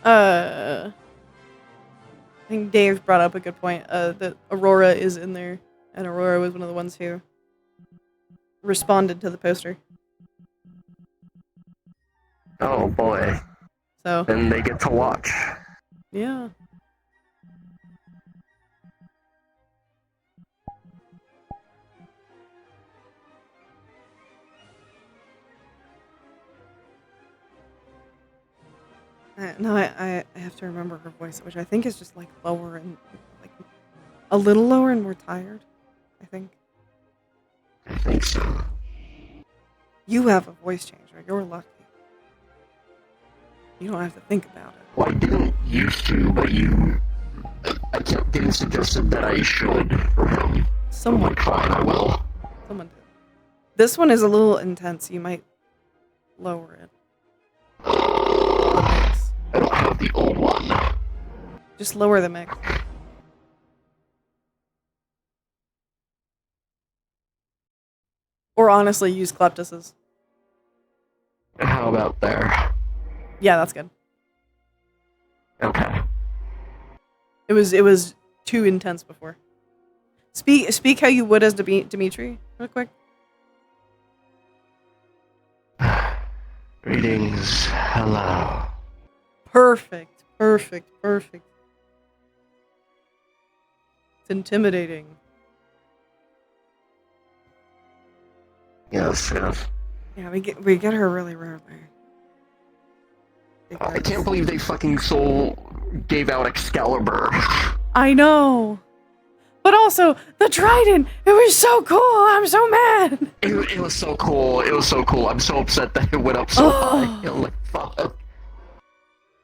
I think Dave brought up a good point. That Aurora is in there, and Aurora was one of the ones who responded to the poster. Oh boy. So Then they get to watch. yeah. No, I have to remember her voice, which I think is just like lower and like a little lower and more tired. I think I think so. you have a voice changer. You're lucky. You don't have to think about it. Well, I didn't used to, but I kept getting suggested that I should for him. Someone, fine, I will. Someone did. This one is a little intense. You might lower it. I don't have the old one. Just lower the mix. Or honestly, use Kleptus's. How about there? Yeah, that's good. Okay. It was too intense before. Speak how you would as Dimitri, real quick. Greetings. Hello. Perfect. It's intimidating. Yes. Yeah, we get her really rarely. I can't believe they fucking gave out Excalibur. I know. But also, the Trident! It was so cool! I'm so mad! It was so cool. I'm so upset that it went up so high. I'm like, fuck.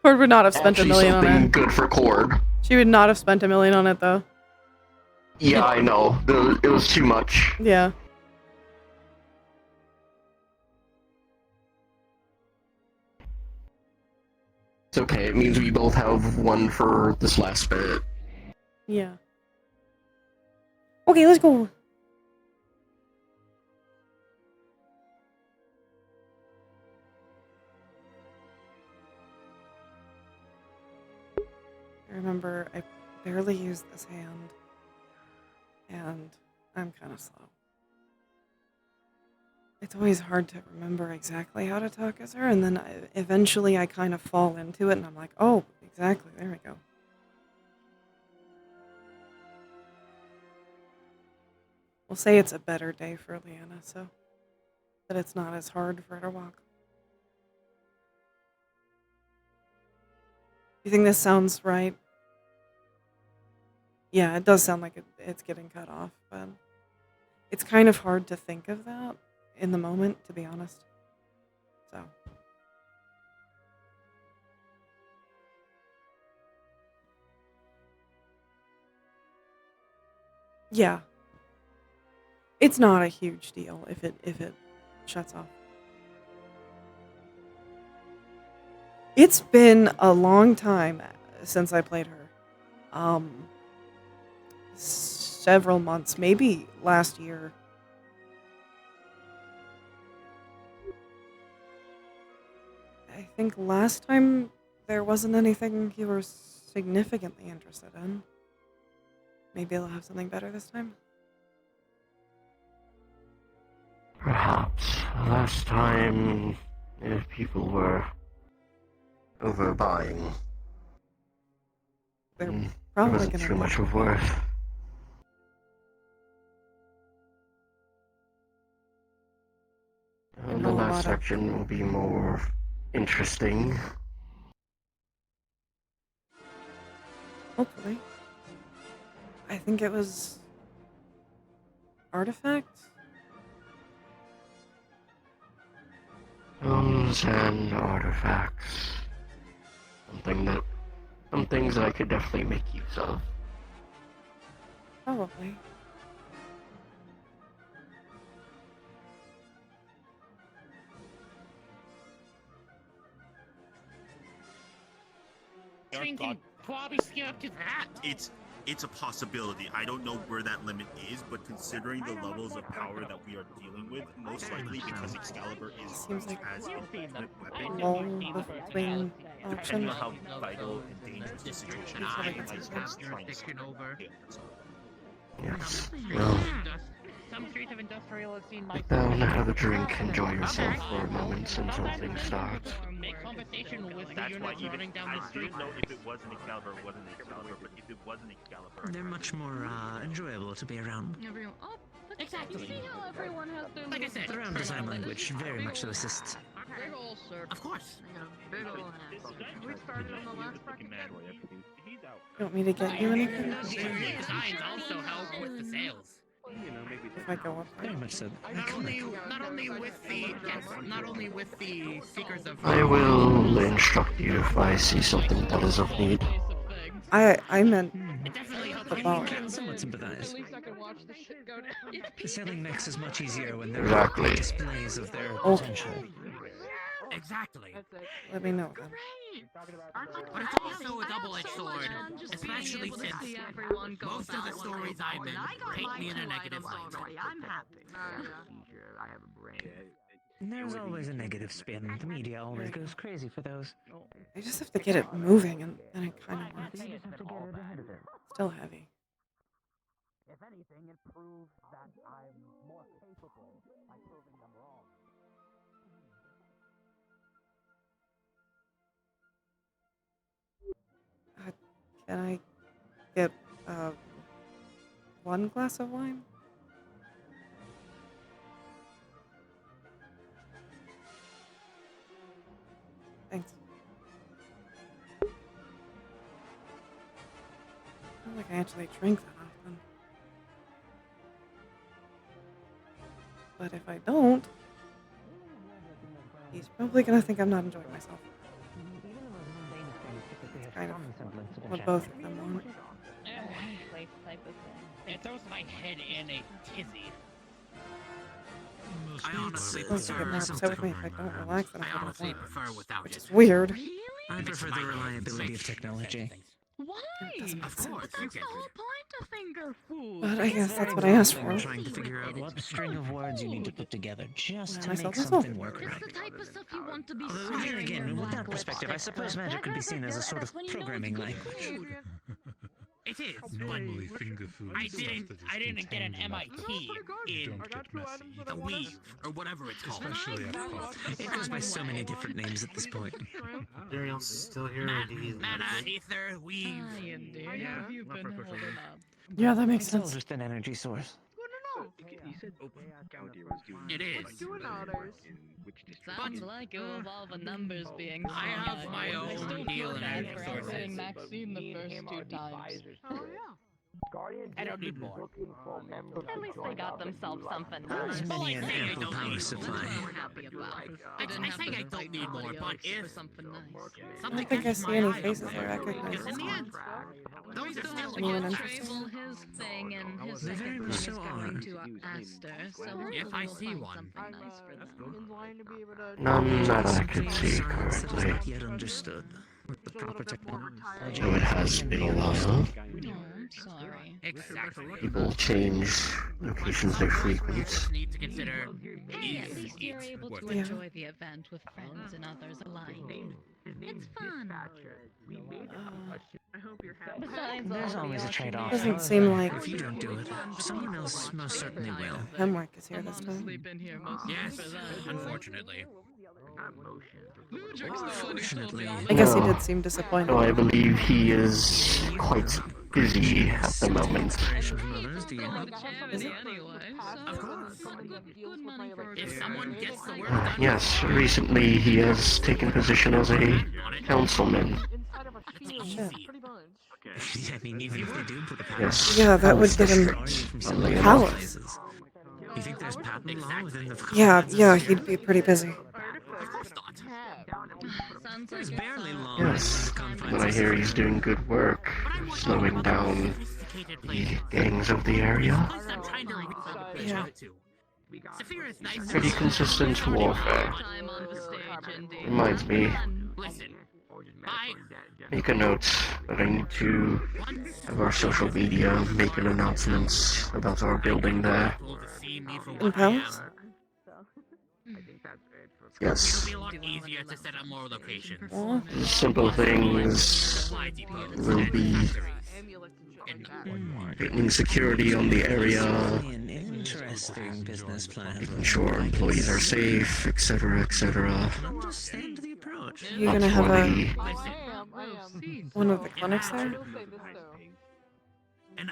Cord would not have spent $1 million on it. Something good for Cord. She would not have spent $1 million on it, though. Yeah, I know. It was too much. Yeah. It's okay. It means we both have one for this last bit. Yeah. Okay, let's go. I remember I barely used this hand, and I'm kind of slow. It's always hard to remember exactly how to talk as her, and then eventually I kind of fall into it, and I'm like, oh, exactly, there we go. We'll say it's a better day for Leanna, so that it's not as hard for her to walk. You think this sounds right? Yeah, it does sound like it's getting cut off, but it's kind of hard to think of that in the moment, to be honest. So. Yeah. It's not a huge deal if it shuts off. It's been a long time since I played her. Several months, maybe last year. I think last time there wasn't anything you were significantly interested in. Maybe they'll have something better this time? Perhaps. Last time, if people were overbuying, They're it probably wasn't gonna too much of worth. The last section will be more interesting. Hopefully. I think it was artifacts? Tomes and artifacts. Some things that I could definitely make use of. Probably. It's a possibility. I don't know where that limit is, but considering the levels of power that we are dealing with, most likely because Excalibur is Seems like as infinite weapon. lull between depending on options. how vital and dangerous the situation is, Probably I gets might some have good. jurisdiction over. Yeah, that's all. Yes. Some Well, streets of industrial have seen my sit down, have a drink, enjoy yourself for a moment until things start. make competition with the That's why units even running down I the street. didn't know if it wasn't Excalibur, it wasn't Excalibur, but if it wasn't Excalibur, They're much more enjoyable to be around. Everyone. Oh, but Exactly. You see how everyone has their Like I little said, The round design language very much so assists. big ol' circle. Of course. I got a big ol' ass. We started on the last bracket. he's out. You want me to get you anything? Those unique designs also help with the sales. If I go up Very there. much so. Not only with the seekers of. I will instruct you if I see something that is of need. I meant It definitely helps. the bar. I can somewhat sympathize. At least I can watch the shit go down. The selling mix is much easier when there Exactly. are displays of their Okay. potential. Exactly. Let me know then. But it's also a double-edged sword, especially since most of the stories I'm in paint me in a negative light. I'm happy. And there's always a negative spin. The media always goes crazy for those. I just have to get it moving, and then it kind of works. Still heavy. If anything, it proves that I'm more capable by proving them wrong. Can I get one glass of wine? Thanks. I don't like I actually drink that often. But if I don't, he's probably gonna think I'm not enjoying myself. It's kind of what both of them want. It throws my head in a tizzy. I honestly Supposed to get more upset with me if I don't relax than I if I honestly don't. prefer without Which it. is weird. Really? I prefer the reliability of technology. Why? doesn't make Of course, you That's the get whole it. point of finger food. But I guess that's what I Very asked exhausting for. Trying to figure out what string of words you need to put together just to Myself make as well. something work It's right. the type of stuff you want to be Although, smearing here again, your with that black perspective, I lipstick suppose with. magic could be seen as a sort of That's when you know it's programming good language. food. It is. Normally, finger food I is stuff didn't. that is I didn't get an contained enough MIT that you in don't get messy. the weave or whatever it's called. Especially at parties. It goes by so many different names at this point. Anyone else still here, or do you? Mana, ether, weave. Hi, Indy. How have you been holding up? Yeah, that makes It's all sense. just an energy source. It is. Sounds like you have all the numbers being I have my I own still deal feel in bad energy for sources. hitting Maxine the first two times. I don't need more. At least they got themselves something There's nice. many an I say I ample don't power need supply. I'm happy about. I say I don't need more, but for if something nice. I something don't think I catches see my any eye faces up I there, recognize. because in the end, those are Still still has Anyone to interested? travel his thing, and his They second very thing much is so going are. to Aster, so hopefully If I we'll see find one. something nice for them. None that I Simply could a see science that is currently. not yet understood. With the proper technology. So it has been a while. Oh, I'm sorry. exactly. People change locations they Some frequent. just need to consider Hey, at is least you're it able worth to it? Yeah. enjoy the event with friends and others alike. It's fun. Besides There's all always the a trade-off. Doesn't seem like If you don't do it, someone else most certainly will. Hemwick is here I've this honestly time. been here most Yes, for that. unfortunately. Fortunately, I guess he No. did seem disappointed. No, I believe he is quite busy at the moment. inspiration from others, do you? Charity anyway, so Of course. good money for If someone gets the work Uh, done, yes, recently he has taken position as a councilman. it's easy. I mean, even if they do put a patent Yes. Yeah, that would get him from some of the power. other places. You think there's patent law within the Yeah, he'd be pretty busy. Of course not. sounds There's like barely it's, law Yes, within the and confines I of hear city. he's doing good work, But I'm more slowing talking about down sophisticated the places. gangs of the area. Place I'm trying to reach Yeah. out to. Saphira is nice. Pretty consistent warfare. time on the stage, Indy. Reminds me, Listen, I make a note that I need to once have our social media make an announcement about our building there. people to see me for In what I Palace? am. Yes. It'll be a lot easier to set up more locations. Oh. Simple things Supply depots will and be factories. maintaining security on the area, An interesting business plan. making sure employees are safe, etc., etc. Understand the approach. You're gonna have a Listen, one of the clinics there? An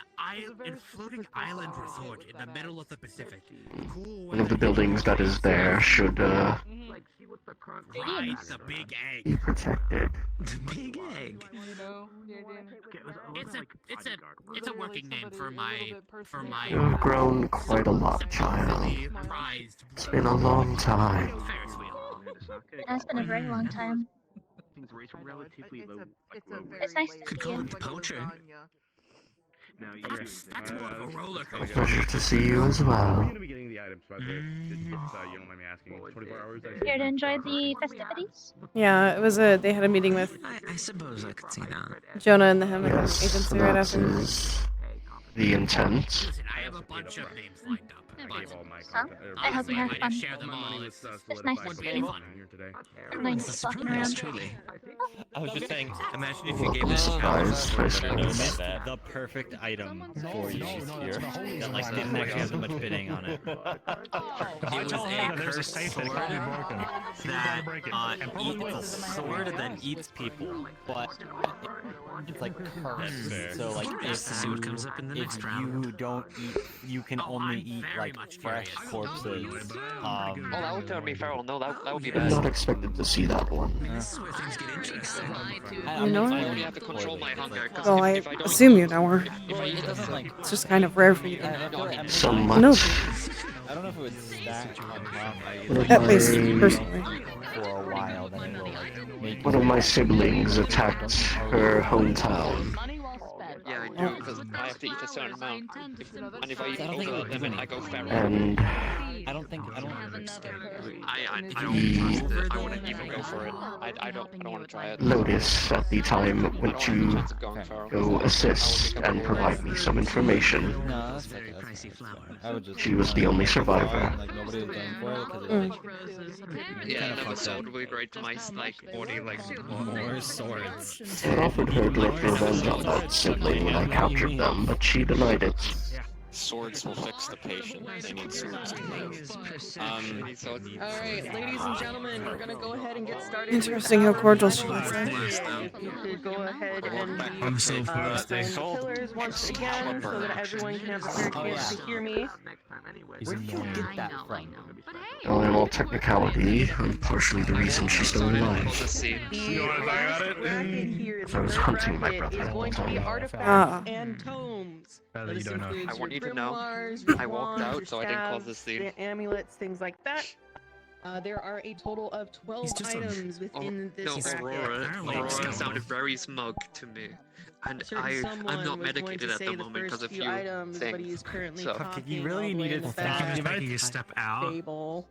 floating island resort in the middle of the Pacific. Cool One of the buildings that is there should Right, the big egg. be protected. The big egg. It's a working name for my You've grown quite a lot, child. really prized It's been a long time. Ferris wheel. It has been a very long time. It's nice to Could see call you. it the poacher. That's more of a roller A coaster. pleasure to see you as well. Here to enjoy the festivities? Yeah, it was they had a meeting with I suppose I could see that. Jonah and the Hem Yes, agency right that after. is the intent. Listen, I have a bunch of names lined up, but So, I hope you have I fun. just share them all. It's nice to would see be any you. fun. Nice walking Surprise, around. truly. I was just saying, imagine if you gave this Surprise, Christmas. the perfect item for you here that like didn't actually have that much bidding on it. It was a cursed sword that eats sword that eats people, but it's like cursed. So like Let's see what comes up in the next round. you don't eat, you can only eat like fresh corpses. Oh, that would turn me feral. No, that would be I'm bad. not expected to see that one. This is where things get interesting. You know I what? only have to control my hunger. 'Cause Well, I if I don't, assume you know her. It doesn't like. It's just kind of rare for you to So know. much. I don't know if it would stack on top. At least personally. For a while, then it will like make. One of my siblings attacked her hometown. yeah, I do, because I have to eat a certain amount. And if I eat I don't think it over would the limit, give I go feral. And I don't think. I don't. I don't trust the it. I wouldn't even go for it. I don't want to try it. Lotus at the time went to Chance of going feral. go assist and provide me some information. No, that's okay. Very pricey flower. I would just. She was the only survivor. Like nobody was going for it because Mm. Yeah, another sword would be great to my like body, like more swords. I offered her direct revenge on that sibling when I captured them, but she denied it. swords will fix the patient. They need swords to live. Alright, ladies and gentlemen, we're gonna go ahead and get started. Interesting how cordial she was there. If you could go ahead and I'm so join thirsty. the pillars once again, so that everyone can have a fair chance to hear me. Where did you get that from? Well, in all technicality, I'm partially the reason she's still alive. The last bracket here, I was the hunting third my bracket, brother is going to be all the time. artifacts and tomes. Rather This you don't know. includes I want your you to know, grimoires, your I walked wands, out, your so I didn't cause staves, this scene. the amulets, things like that. There are a total of 12 items within this bracket. Aurora sounded very smug to me. And I'm not medicated at the moment because of you items, but things. he's currently So talking You really all the way needed in the to back, take a step out. stable.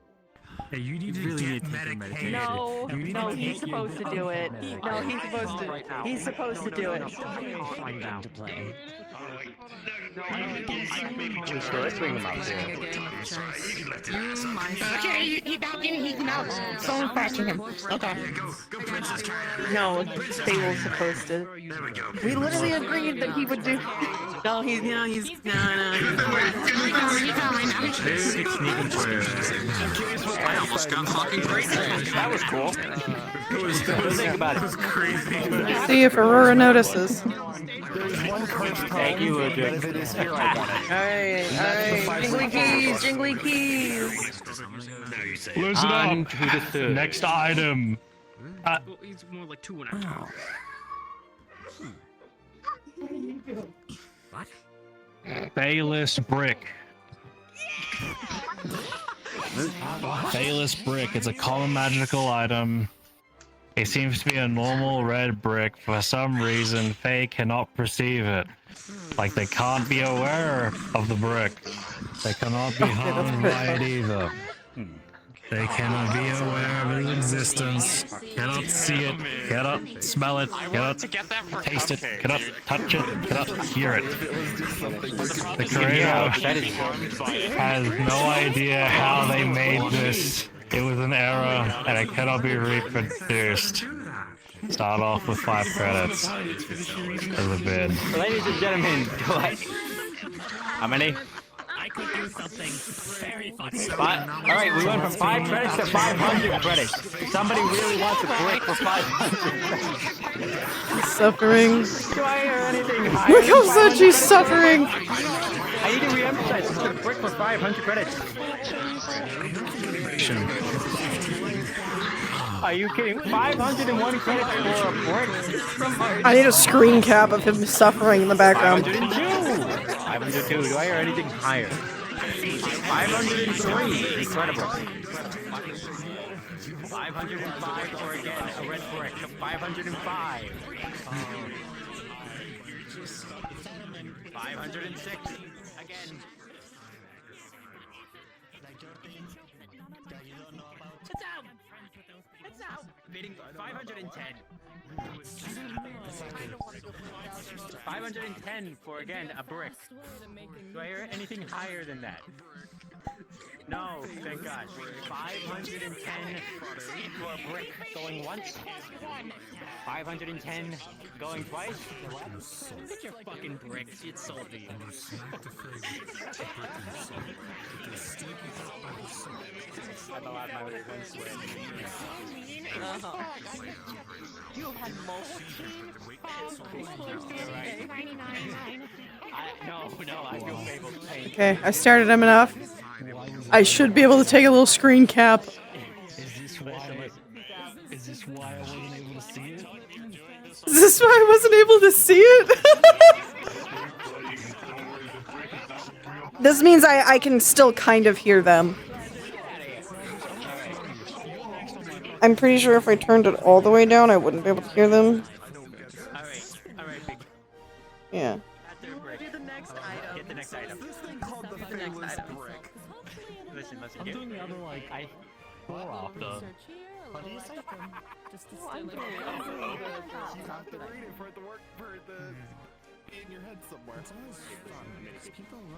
Yeah, you need to get medicated. No, You need no, to he's get supposed to do it. No, he's supposed to. He's supposed to do it. To play. Okay, he knows. Someone question him. Okay. No, Sable's supposed to. We literally agreed that he would do. No, he's. No, he's. No. I almost got fucking great. That was cool. Think about it. See if Aurora notices. Thank you, Alright. Jingly keys, jingly keys. Listen up. Next item. It's more like 2.5. What? Bayless brick. Bayless brick. It's a common magical item. It seems to be a normal red brick. For some reason, Fae cannot perceive it. Like they can't be aware of the brick. They cannot be harmed by it either. They cannot be aware of its existence. Cannot see it. Cannot smell it. Cannot taste it. Cannot touch it. Cannot hear it. The creator has no idea how they made this It was an error, and it cannot be reproduced. Start off with 5 credits as a bid. Ladies and gentlemen, go ahead. How many? I could do something very funny. Alright, we went from 5 credits to 500 credits. Somebody really wants a brick for 500. Suffering. Do I hear anything higher? Look how much he's suffering! I need to re-emphasize, this is a brick for 500 credits. Are you kidding? 501 credits for a brick? I need a screen cap of him suffering in the background. 502! 502, do I hear anything higher? 503, incredible. 505 for again, a red brick. 505. 506, again. It's out! It's out! Bidding 510. 510 for, again, a brick. Do I hear anything higher than that? No, thank God. 510 for a brick going once. 510 going twice. Get your fucking bricks, it's salty. I'm allowed my one swear. You have had multiple. No, I feel Fable's pain. Okay, I started him enough. I should be able to take a little screen cap. Is this why I wasn't able to see it? Is this why I wasn't able to see it? This means I can still kind of hear them. I'm pretty sure if I turned it all the way down, I wouldn't be able to hear them. Alright, big. Yeah. Do the next item. Get the next item. The next item. Listen. I'm doing the other, like, 4 after. What do you say? I'm doing in your head somewhere.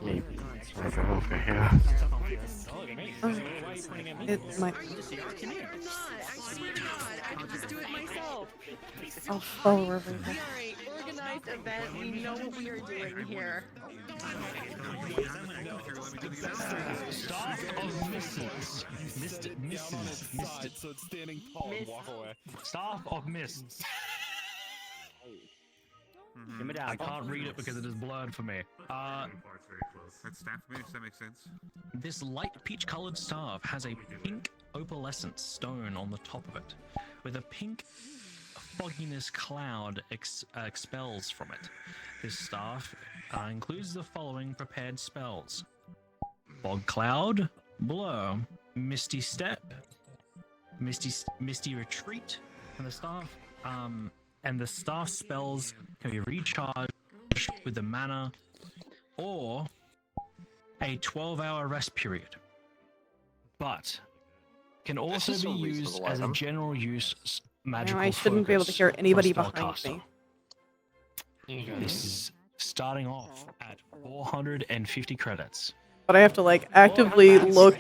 Maybe it's right over here. It might. I can just do it myself. I'll follow everything. We are an organized event. We know what we are doing here. Stop of misses. So it's standing tall and walk away. Staff of mists. I can't read it because it is blurred for me. That's staff me, if that makes sense. This light peach-colored staff has a pink opalescent stone on the top of it, with a pink fogginess cloud expels from it. This staff includes the following prepared spells: Fog Cloud, Blur, Misty Step, Misty Retreat, and the staff spells can be recharged with the mana or a 12-hour rest period, but can also be used as a general use magical Now I shouldn't be able to hear anybody behind spellcaster. me. This is starting off at 450 credits. But I have to like actively look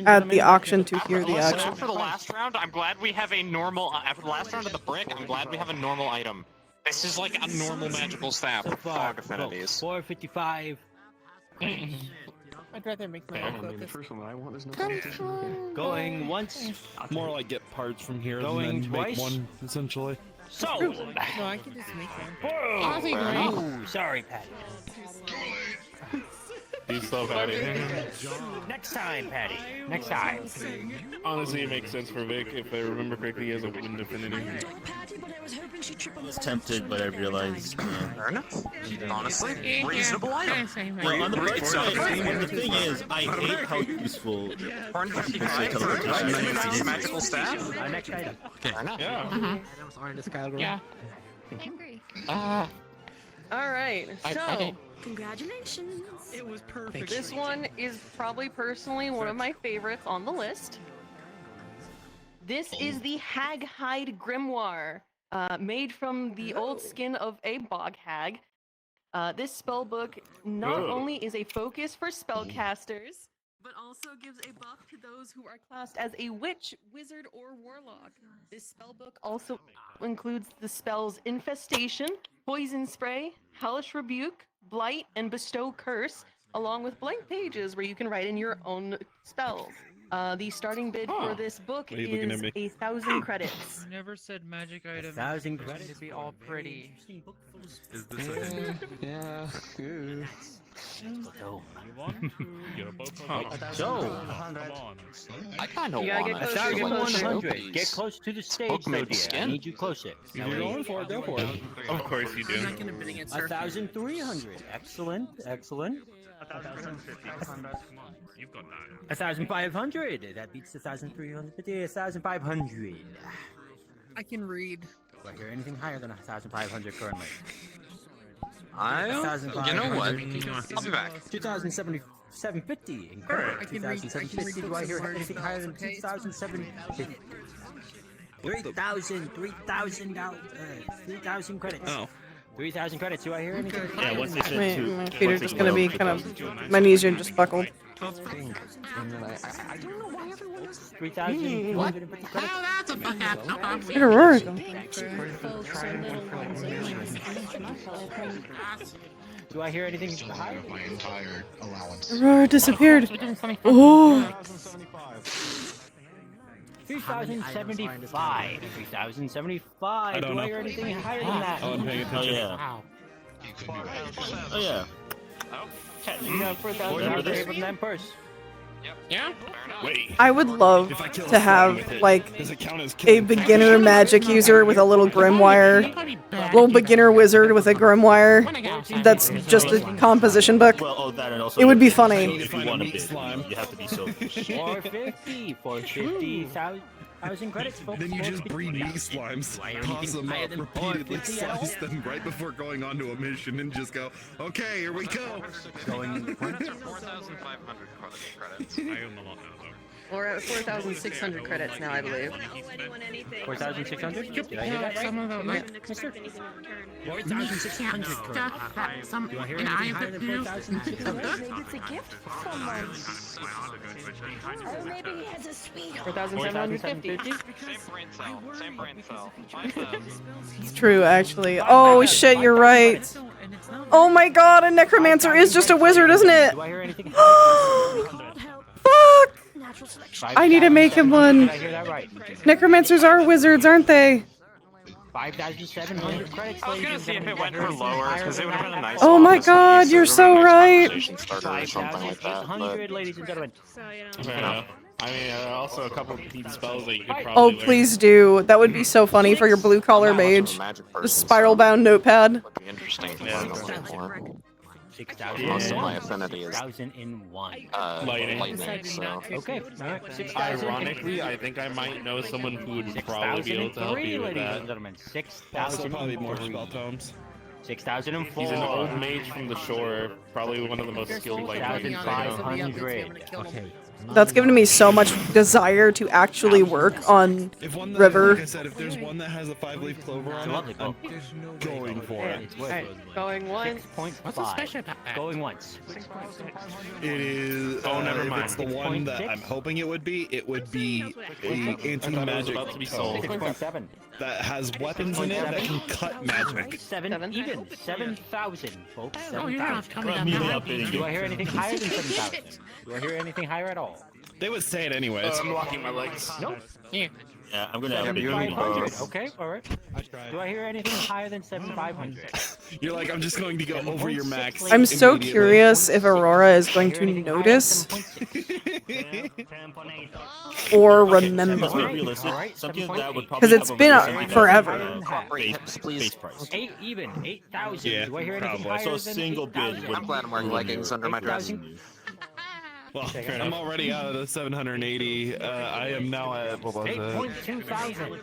at the auction to hear the Also, auction. for the last round, I'm glad we have a normal. After the last round of the brick, I'm glad we have a normal item. This is like a normal magical staff with fog affinities. 455. I'd rather make my own focus. First one I want is no Going once. More like get parts from here Going and then twice. make one, essentially. So. No, I can just make one. Whoa. Honestly, Oh, sorry, Patty. Be slow, Patty. Next time, Patty. Next time. Honestly, it makes sense for Vic. If I remember correctly, he has a wind affinity. I was tempted, but I realized. Fair enough. Honestly, reasonable item. Well, on the bright side, the thing is, I hate how useful. 455. Magical staff. Next item. Okay. Yeah. Yeah. All right. So, Congratulations. it was perfect. This one is probably personally one of my favorites on the list. This is the Hag Hide Grimoire, made from the old skin of a bog hag. This spellbook not only is a focus for spellcasters, but also gives a buff to those who are classed as a witch, wizard, or warlock. This spellbook also includes the spells Infestation, Poison Spray, Hellish Rebuke, Blight, and Bestow Curse, along with blank pages where you can write in your own spells. The starting bid for this book Why are you looking is at me? 1,000 credits. Never said magic item. 1,000 credits. To be all pretty. Is this a... Yeah. So, I kind of You gotta want get it. closer, get closer. 1,100. Get close to the stage, book though, made dear. I skin. need you closer. If you're going for it, go for it. Of course you do. 1,300. Excellent, excellent. 1,500. That beats the 1,350. 1,500. I can read. Do I hear anything higher than 1,500 currently? You know what? I'll be back. 2,750 in current. I can read 2,750. Do I hear anything higher than 2,750? 3,000 credits. Oh. 3,000 credits. Do I hear anything? Yeah, once they said My feet are just gonna be kind of. My knees are just buckled. I don't know why everyone is 3,250 credits. Oh, that's a fuck up. No problem. Where'd Aurora go? Do I hear anything higher? my entire allowance. Aurora disappeared. Oh. 3,075. 3,075. I don't Do I know. hear anything higher than that? Oh, I'm paying attention. You can do that. Oh yeah. You got 4,000 from that purse. Yeah? Wait. I would love If I kill a to slime have with it, like does it count as a killing beginner magic user with a little grimoire, little beginner wizard with a grimoire that's just a composition book. Well, that and also It would be you- funny. If you want to bid, you have to be so. 450. 450,000 credits, folks. Then you just breed meat slimes, toss them up, repeatedly 450 at all? slice them right before going onto a mission, and just go, okay, here we go. Going 4,500 credits. I own a lot now, though. We're at 4,600 credits now, I believe. 4,600? Did I hear that right? Some of them, Yeah. Mister? We 4,600 can't credits. stuff that some Do I hear and I anything higher have than to do. 4,600? Maybe it's a gift for someone. Or maybe he has a sweetheart. 4,750. Same brain cell. 5,000. It's true, actually. Oh shit, you're right. Oh my god, a necromancer is just a wizard, isn't it? Do I hear anything Fuck! I need to make him one. Did I hear that right? Necromancers are wizards, aren't they? 5,700 credits. I was gonna see if it went for lower, because it would have been a nice Oh my honestly, god, so you're it so would've been a right. conversation starter or something like that, 5,800, ladies and gentlemen. Yeah. I mean, also a couple of neat spells that you could Oh, probably learn. please do. That would be so funny for your blue collar mage. The spiral bound notepad. Would be interesting to learn a little more. 6,000. Most of my affinity is 6,001. Lightning. so... Okay, alright. 6,000. Ironically, I think I might know someone who would probably be able to help you with ladies and that. gentlemen. Also, 6,000. probably more spell tomes. 6,004. He's an old mage from the shore, probably one of the most skilled lightning. 6,500. Okay. That's given me so much desire to actually work on If one that, River. like I said, if there's one that has a 5-leaf clover on it, I'm going for it. Alright, going once. 6.5. Going once. It is. Oh, never if mind. it's the one that I'm hoping it would be a anti-magic about to be sold. 6.7. that has weapons in it that can cut magic. 7 even. 7,000, folks. Oh, you're not 7,000. coming down that. Do I hear anything higher than 7,000? Do I hear anything higher at all? They would say it anyways. I'm walking my legs. Nope. Yeah, I'm gonna have to 7,500. Okay, alright. Do I hear anything higher than 7,500? You're like, I'm just going to go over your max. I'm so immediately. curious if Aurora is going to notice or remember. Let's be realistic. Something that would probably Because it's have a been really forever. base price. 8 even. 8,000. Yeah, Do I hear anything probably. higher So a than single bid 8,000? would. I'm glad I'm wearing leggings under my dress. Well, I'm already out of the 780. I am now at, what was it? 8.2 thousand.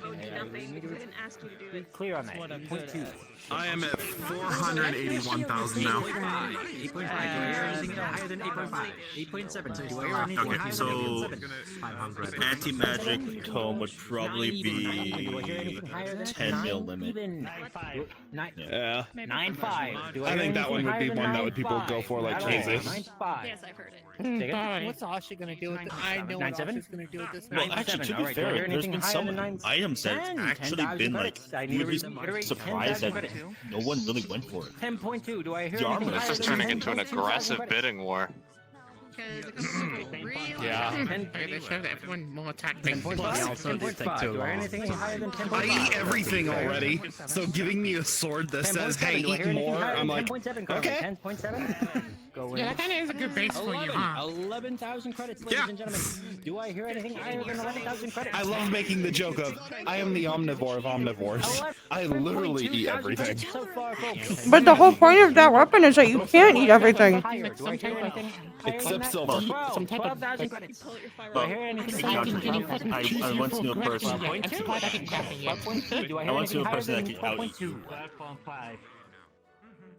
Be clear on that. 8.2. I am at 481,000 now. 8.5. Do I hear anything higher than 8.5? 8.7. Do I hear anything Okay, higher so than 8.7? anti-magic tome would probably Do I hear be anything higher than 10 mil limit. Even. Yeah. 9.5. Do I hear think that anything one would be higher than one that would people 9.5? go for like At all? crazy. 9.5. Yes, I've heard it. Take it. What's Asha gonna do with it? I know what 9-7? Asha's gonna do with this. Well, actually, to be fair, there's been some items that's actually been like, you would be surprised that no one really went for it. 10.2. Do I hear The anything armor higher is than turning 10,000 into an credits? aggressive bidding war. Yeah. They showed everyone more attack. 10.5. Do I hear anything higher than 10.5? I eat everything already, so giving me a sword that says, hey, eat more, I'm like, okay. 10.7? Go Yeah, that kind of is a good base for you, huh? 11,000 credits, ladies and gentlemen. Do I hear anything higher than 11,000 credits? I love making the joke of, I am the omnivore of omnivores. I literally eat everything. So far, folks. But the whole point of that weapon is that you can't eat everything. Do I hear anything Except silver. 12,000 credits. Do I Well, hear anything I higher once knew a person. Do I I hear once knew anything a higher person that than could out eat 12.2? you.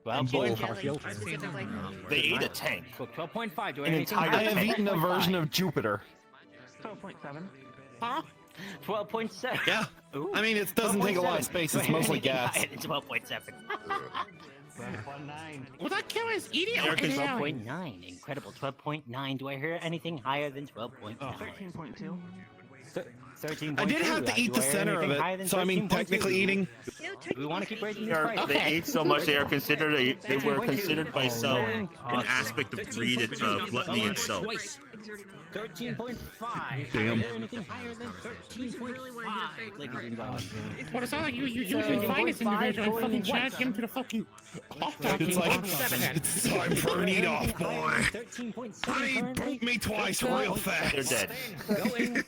12.5. They ate a tank. 12.5. Do I An hear anything entire I higher have than eaten a 12.5? version of Jupiter. 12.7. Huh? 12.7. Yeah. I mean, it doesn't take a lot of space, it's mostly gas. 12.7. Will that count as eating or America's eating? 12.9. Incredible. 12.9. Do I hear anything higher than 12.9? 13.2. 13.2. I did have to eat the center of it, so I mean, technically eating. We want to keep raising these prices. They ate so much they were considered by some an aspect of greed, gluttony itself. 13.5. Damn. Anything higher than 13.5, ladies and gentlemen. What is that like? You can find this individual and fucking drag him to the fucking. It's like, it's time for an eat-off, boy. 13.7 Honey, poke me twice real fast. They're dead. Going.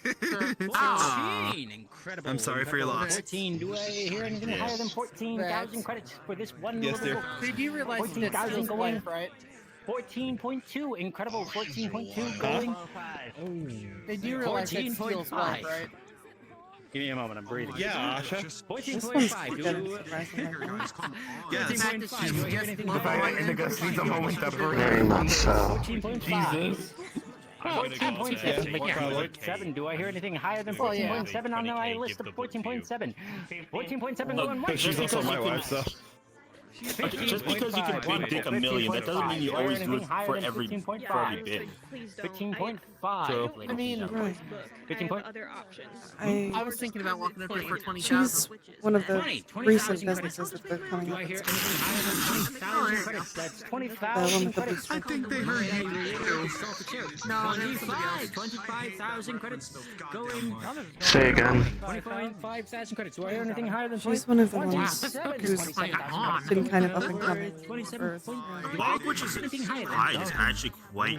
14. Incredible. I'm sorry for your loss. 14. Do I hear anything higher than 14,000 credits for this one? Yes, dear. They do realize that 14,000 it's going. right? 14.2. Incredible. 14.2 going. They do realize that steals life, 14.5. right? Give me a moment, I'm breathing. Yeah, Asha. 14.5. Yes. 14.5. Do I hear anything higher than Indigus needs a moment to breathe. Very much so. 14.5. 14.7. Do I hear anything higher than 14.7 on my list of 14.7? 14.7 going once. She's also my wife, so. Just because you can big dick a million, that doesn't mean you always root for every bid. 15.5. I mean, right. 15 point. I was thinking about walking up here for 20,000. She's one of the recent businesses that they're coming Do up I hear with. anything higher than 20,000 credits? That's 20,000 credits. I think they heard you. No, 25,000 credits going. Say again. 25,000 credits. Do I hear anything higher than She's one of the ones 27? who's been kind of up and coming. Which is high is actually quite.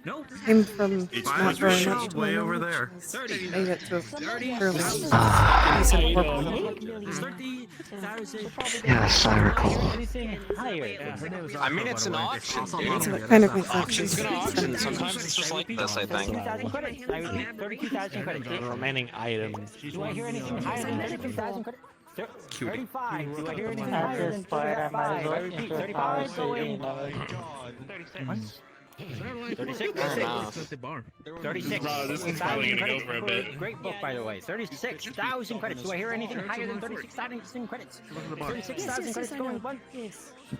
No. Came from It's not very much to way my over knowledge, there. has made it to a fairly decent corporate level. 30,000. Yes, I recall. Anything higher? I mean, it's an auction. So it kind of makes Auction's sense. gonna auction. Sometimes it's just like this, I think. 32,000 credits. I repeat, 32,000 credits. Remaining items. Do I hear anything higher than 32,000 credits? 35. Do I hear anything At higher this than point, I might 35? as well I repeat, 35 going. 36. 36. Bro, this is probably gonna go for a bit. Great book, by the way. 36,000 credits. Do I hear anything higher than 36,000 credits? 36,000 credits going one.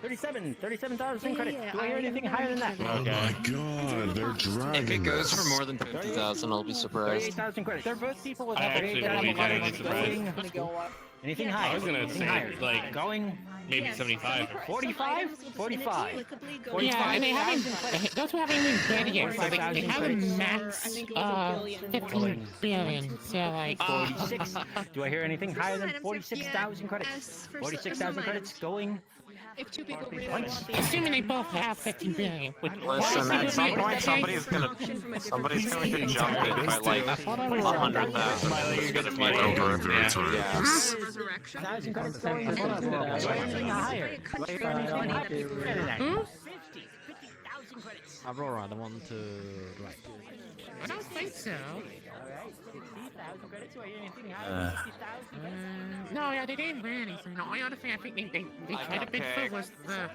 37,000 credits. Do I hear anything higher than that? Oh my god, they're dragging If it goes this. for more than 50,000, I'll be surprised. 38,000 credits. They're both people with I actually will be genuinely surprised. Anything higher? I was gonna Anything say, higher? like, going maybe 75. 45? 45. Yeah, and they haven't. Those who haven't even bid yet, so they haven't max 15 billion. So like. 46. Do I hear anything higher than 46,000 credits? 46,000 credits going. If two people realize Assuming they both have 15 billion. Listen, at some point somebody's gonna get jumped in by like 100,000. It's gonna be over. Yeah. 1,000 credits going. Do I hear anything higher? Do I hear anything higher than that? 50,000 credits. Aurora, the one to right. I don't think so. No, yeah, they didn't win anything. The only other thing I think they tried to bid for was the...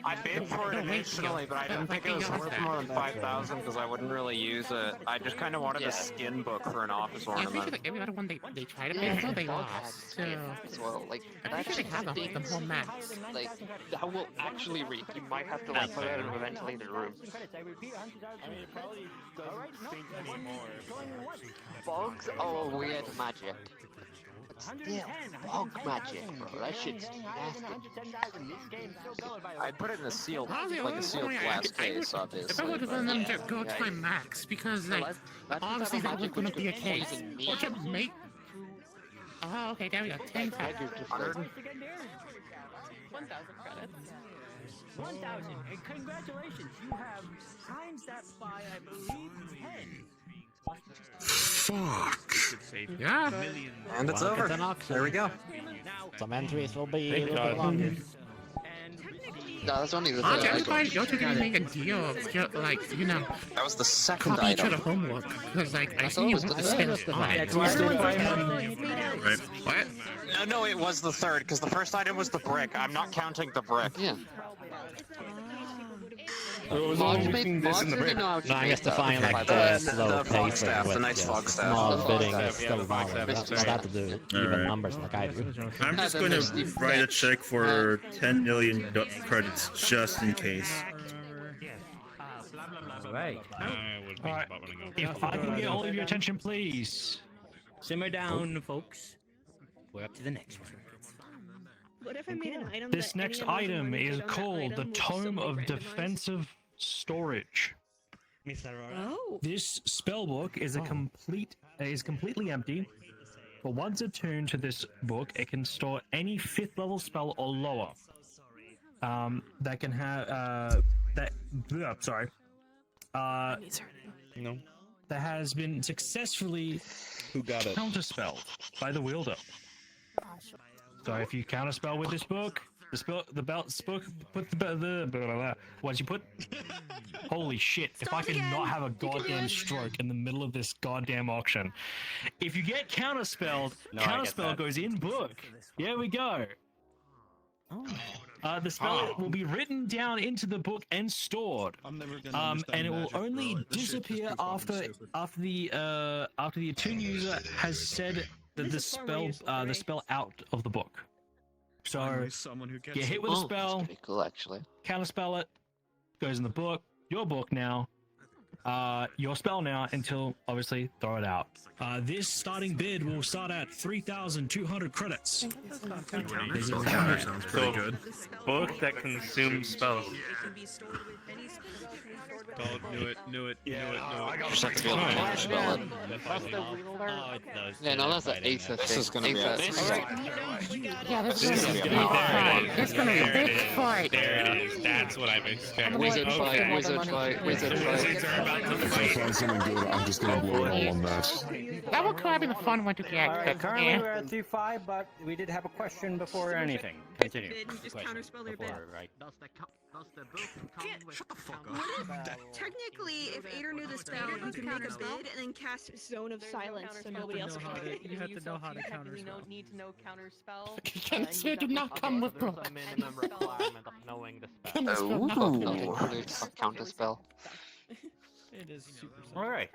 I bid for it initially, but I didn't think it was worth more than 5,000 because I wouldn't really use it. I just kind of wanted a skin book for an office Yeah, I ornament. think like every other one they tried to bid for, they lost. So... Well, like, I think they have the whole max. like, that will actually read. You might have to, like, put it in a ventilated room. Bugs? Oh, weird magic. Still, bug magic, bro. That shit's nasty. I'd put it in a sealed, Honestly, like a sealed glass case, obviously. If I would have done them to go to my max, because like, obviously that wouldn't be a case. Or to make... Oh, okay, there we go. 10,000. 1,000 credits. 1,000, and congratulations, you have times that by, I believe, 10. Fuck. Yeah. And it's over. There we go. Some entries will be a Thank little bit God. longer. No, that's only the Honestly, third everybody, item. you two didn't make a deal of, like, you know, That was the second copy each other item. homework, because, like, I thought see it you was want the to third. spend Right. What? No, it was the third, because the first item was the brick. I'm not counting the brick. Yeah. Mods this in the break. No, I guess to find like the slow the fog pacing staff, with the nice fog staff. small The bidding fog is staff, still yeah, the fog valid. staff. That's not to do even Alright. numbers like I do. I'm just then going there's to the- write a check for 10 million credits just in case. Right. Alright, if I can get all of your attention, please. Simmer down, folks. We're up to the next one. What if I made an item This that any next of those item money is put on that called the item will Tome still of be randomized? Defensive Storage. Oh. This spellbook is completely empty. But once attuned to this book, it can store any 5th level spell or lower. That can have No. that has been successfully Who got it? counterspelled by the wielder. So if you counterspell with this book, once you put, holy shit! If I could not have a goddamn stroke in the middle of this goddamn auction, if you get counterspelled, counterspell goes in book. Here we go. The spell will be written down into the book and stored. I'm never gonna And it will only disappear after the attuned user has said that the spell out of the book. So get hit with a spell, Pretty cool, actually. counterspell it, goes in the book, your book now, your spell now until obviously throw it out. This starting bid will start at 3,200 credits. Sounds pretty good. Book that consumes spells. Knew it. Just have to be able to counterspell it. Yeah, no, that's an Aether thing. This is gonna be a... Yeah, this is gonna be a big fight. It's gonna be a big fight. There it is. That's what I'm expecting. Wizard fight, wizard fight, wizard fight. If I find something good, I'm just gonna blow it all on that. That would probably be the fun one to get. Alright, currently Yeah. we're at 2-5, but we did have a question before anything. Continue. Just counterspell their bid. Right. Shut the fuck up. Technically, if Ader knew the spell, you could make a bid and then cast Zone of Silence so nobody else can do it. You have to know how to counterspell. Need to know counterspell. Cancer do not come with book. Ooh, includes a counterspell. It is super. Alright.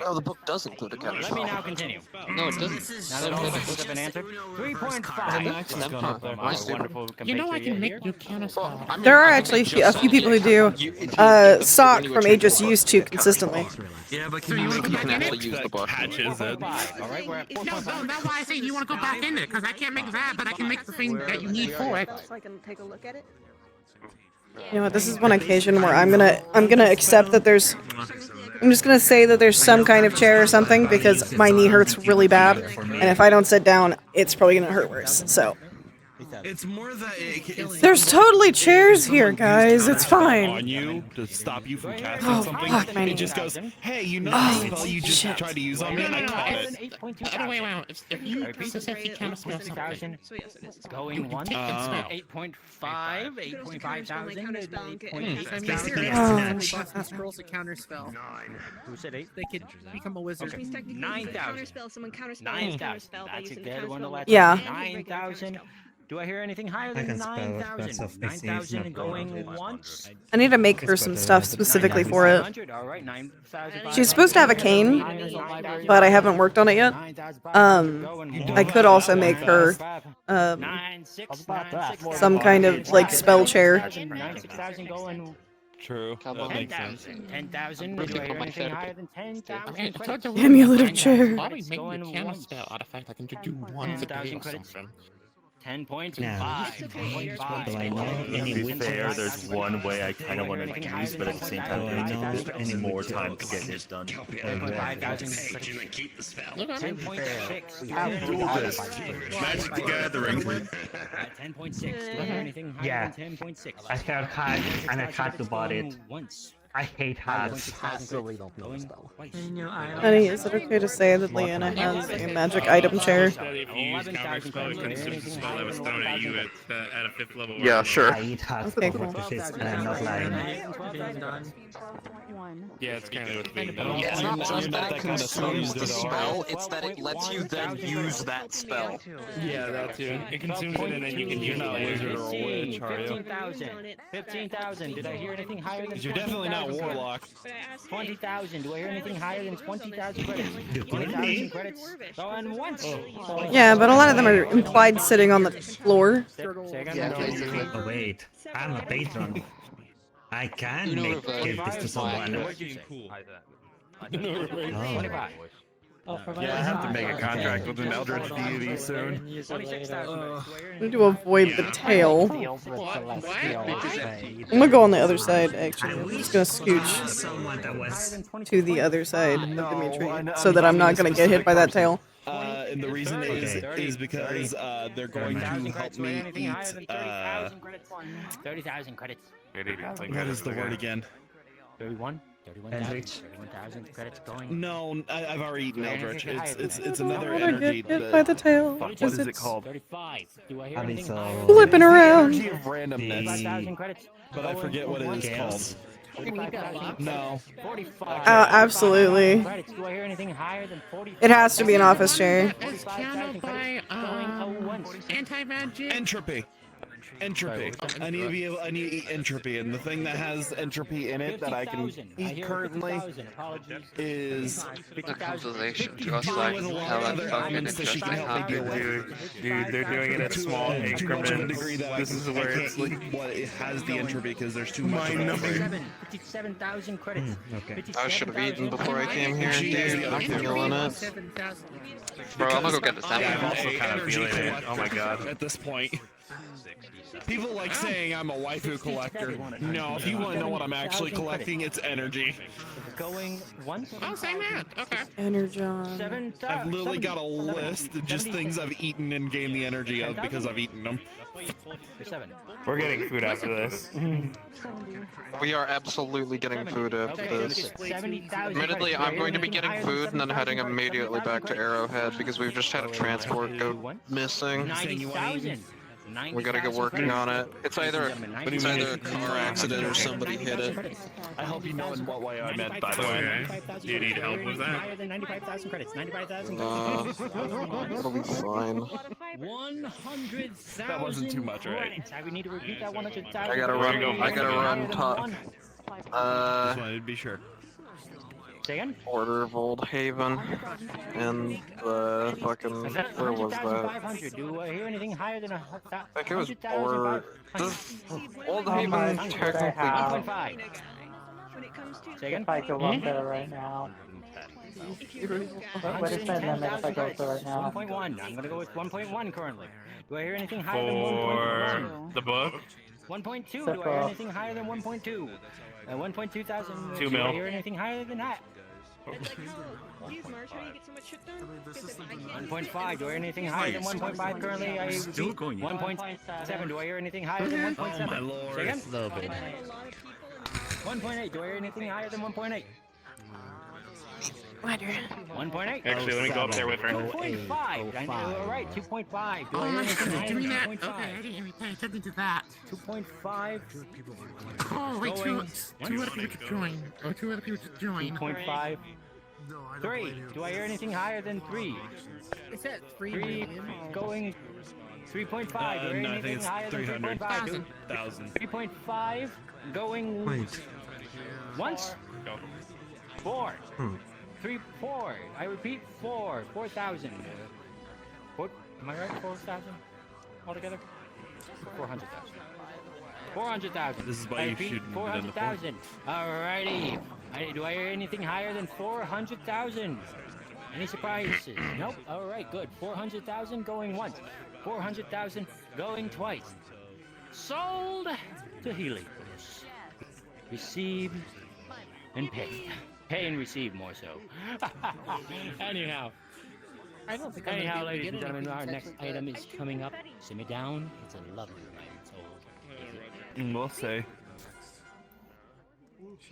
Oh, the book does include a counterspell. Let me now continue. No, it doesn't. Now that all the questions have been answered, 3.5. My wonderful You know I can make compatriot you counterspell. There are actually a few people who do. Sock from Aegis used to consistently. Yeah, but So you want to go back in it? Use the book. Alright, we're at No, that's why I say you want to go back in it, because I can't make that, but I can make the thing that you need for it. So I can take a look at it. You know what? This is one occasion where I'm gonna accept that there's. I'm just gonna say that there's some kind of chair or something because my knee hurts really bad, and if I don't sit down, it's probably gonna hurt worse. So. It's more that it's There's totally chairs here, guys. It's fine. on you to stop you from casting Oh, something. fuck, man. It just goes, hey, you know Oh, the spell you just shit. tried to use on me? I caught it. Oh, wait. If you successfully counterspell something, So yes, it is. Going once. take and spell. 8.5, 8.5 thousand, 8.8 Boss scrolls a counterspell. Who said 8? They could become a wizard. Which means technically 9,000. counterspell, someone counterspell 9,000. counterspell by That's a using the good one to counterspell let. Yeah. 9,000. Do I hear anything higher than can spell 9,000? 9,000 going once. I need to make her some stuff specifically for it. 9,500. All right, 9,500. She's supposed to have a cane, but I haven't worked on it yet. I could also make her some kind of like spell chair. 9,600 going. True. That makes sense. 10,000. Do I hear anything higher than 10,000? Amulet chair. Probably make the counterspell artifact. I can do one a day or something. 10.5. To be fair, there's one way I kind of want to use, but at the same time, it takes a bit more time to get it done. 5,000. Keep the spell. 10.6. Do this. Magic the Gathering. 10.6. Do I hear anything higher Yeah. than 10.6? I heard hard and I tried to bought it. Once. I hate hats. Honey, is it okay to say that Leanna has a magic item chair? If you use counterspell, it consumes the spell that was thrown at you at a 5th level. Yeah, sure. I eat hats Okay, for cool. what it is, and I'm not lying. Yeah, it's kind of what's being done. It's not just that it consumes the spell, it's that it lets you then use that spell. Yeah, that too. It consumes it and then you can use it. Wizard or a witch, are you? 15,000. 15,000. Did I hear anything higher than? You're definitely not warlock. 20,000. Do I hear anything higher than 20,000 credits? 20,000 credits. Going once. Yeah, but a lot of them are implied sitting on the floor. Oh wait, I'm a patron. I can give this to someone. Oh. Yeah, I have to make a contract with an Eldritch deity soon. I need to avoid the tail. I'm gonna go on the other side, actually. I'm just gonna scooch to the other side of Dimitri so that I'm not gonna get hit by that tail. And the reason is because they're going to help me eat. 30,000 credits. What is the word again? 31. 31,000 credits going. No, I've already eaten Eldritch. It's another I wanna energy. get hit by the tail. What because is it it's called? 35. Do I hear anything higher? Flipping around. Energy of randomness. 5,000 credits. But I forget what it is called. No. Absolutely. Credits. Do I hear anything higher than 40? It has to be an office chair. It's countered by anti-magic. Entropy. Entropy. I need to eat entropy, and the thing that has entropy in it that I can eat currently is The conversation just like hella fucking interesting happened. Dude, they're doing it at small to much of a increments. degree that This is where it's like what it has the entropy because there's too much of it. 57,000 credits. I should have eaten before I came here, dude. I'm feeling it. Bro, I'm gonna go get this Yeah, I'm apple. also kind of feeling it. Oh my god. At this point. People like saying I'm a waifu collector. No, if you want to know what I'm actually collecting, it's energy. Going once. Oh, same that. Okay. Energon. I've literally got a list of just things I've eaten and gained the energy of because I've eaten them. We're getting food after this. We are absolutely getting food after this. Admittedly, I'm going to be getting food and then heading immediately back to Arrowhead because we've just had a transport go missing. 90,000. We gotta get working on it. It's either a car accident or somebody hit it. I hope you know in what way I meant, by the way. Okay. Do you need help with that? Higher than 95,000 credits. 95,000 It'll be fine. 100,000. That wasn't too much, right? credits. I would need to repeat that 100,000. I gotta run top. Just wanted to be sure. Say again? Order of Old Haven. And the fucking, where was that? 100,500. Do I hear anything higher than I think it was Old Haven technically. 1.5. Say again? If I go up there right now. What is that limit if I go up there right now? 1.1. I'm gonna go with 1.1 currently. Do I hear anything higher than 1.1? For the book? 1.2. Do I hear anything higher than 1.2? 1.2 thousand. 2 Do I mil. hear anything higher than that? 1.5. Do I hear anything higher than 1.5 currently? I Still going. 1.7. Do I hear anything higher than 1.7? Oh my lord. Say again? A little bit. 1.8. Do I hear anything higher than 1.8? 1.8. Actually, let me go up there with her. 2.5. All right, 2.5. Do Oh I hear my anything god, higher doing than that? 2.5? Okay, I didn't even pay attention to that. 2.5. Oh, wait, two other people just joined. Oh, 2 other people just joined. 2.5. 3. Do I hear anything higher than 3? Is that 3 3 million? going 3.5. Do I hear No, I think anything it's higher than 300. 3.5? 1,000. 3.5 going Wait. once. 4. 3, 4. I repeat, 4. 4,000. What? Am I right? 4,000 altogether? 400,000. 400,000. This is why I you repeat, shouldn't have done the 400,000. Alrighty. Do I hear anything higher than 400,000? Any surprises? Nope. Alright, good. 400,000 going once. 400,000 going twice. Sold to Helios. Received and paid. Pay and receive more so. Anyhow. I don't think Anyhow, ladies and gentlemen, our next item is coming up. Simmer down. It's a lovely item. We'll say.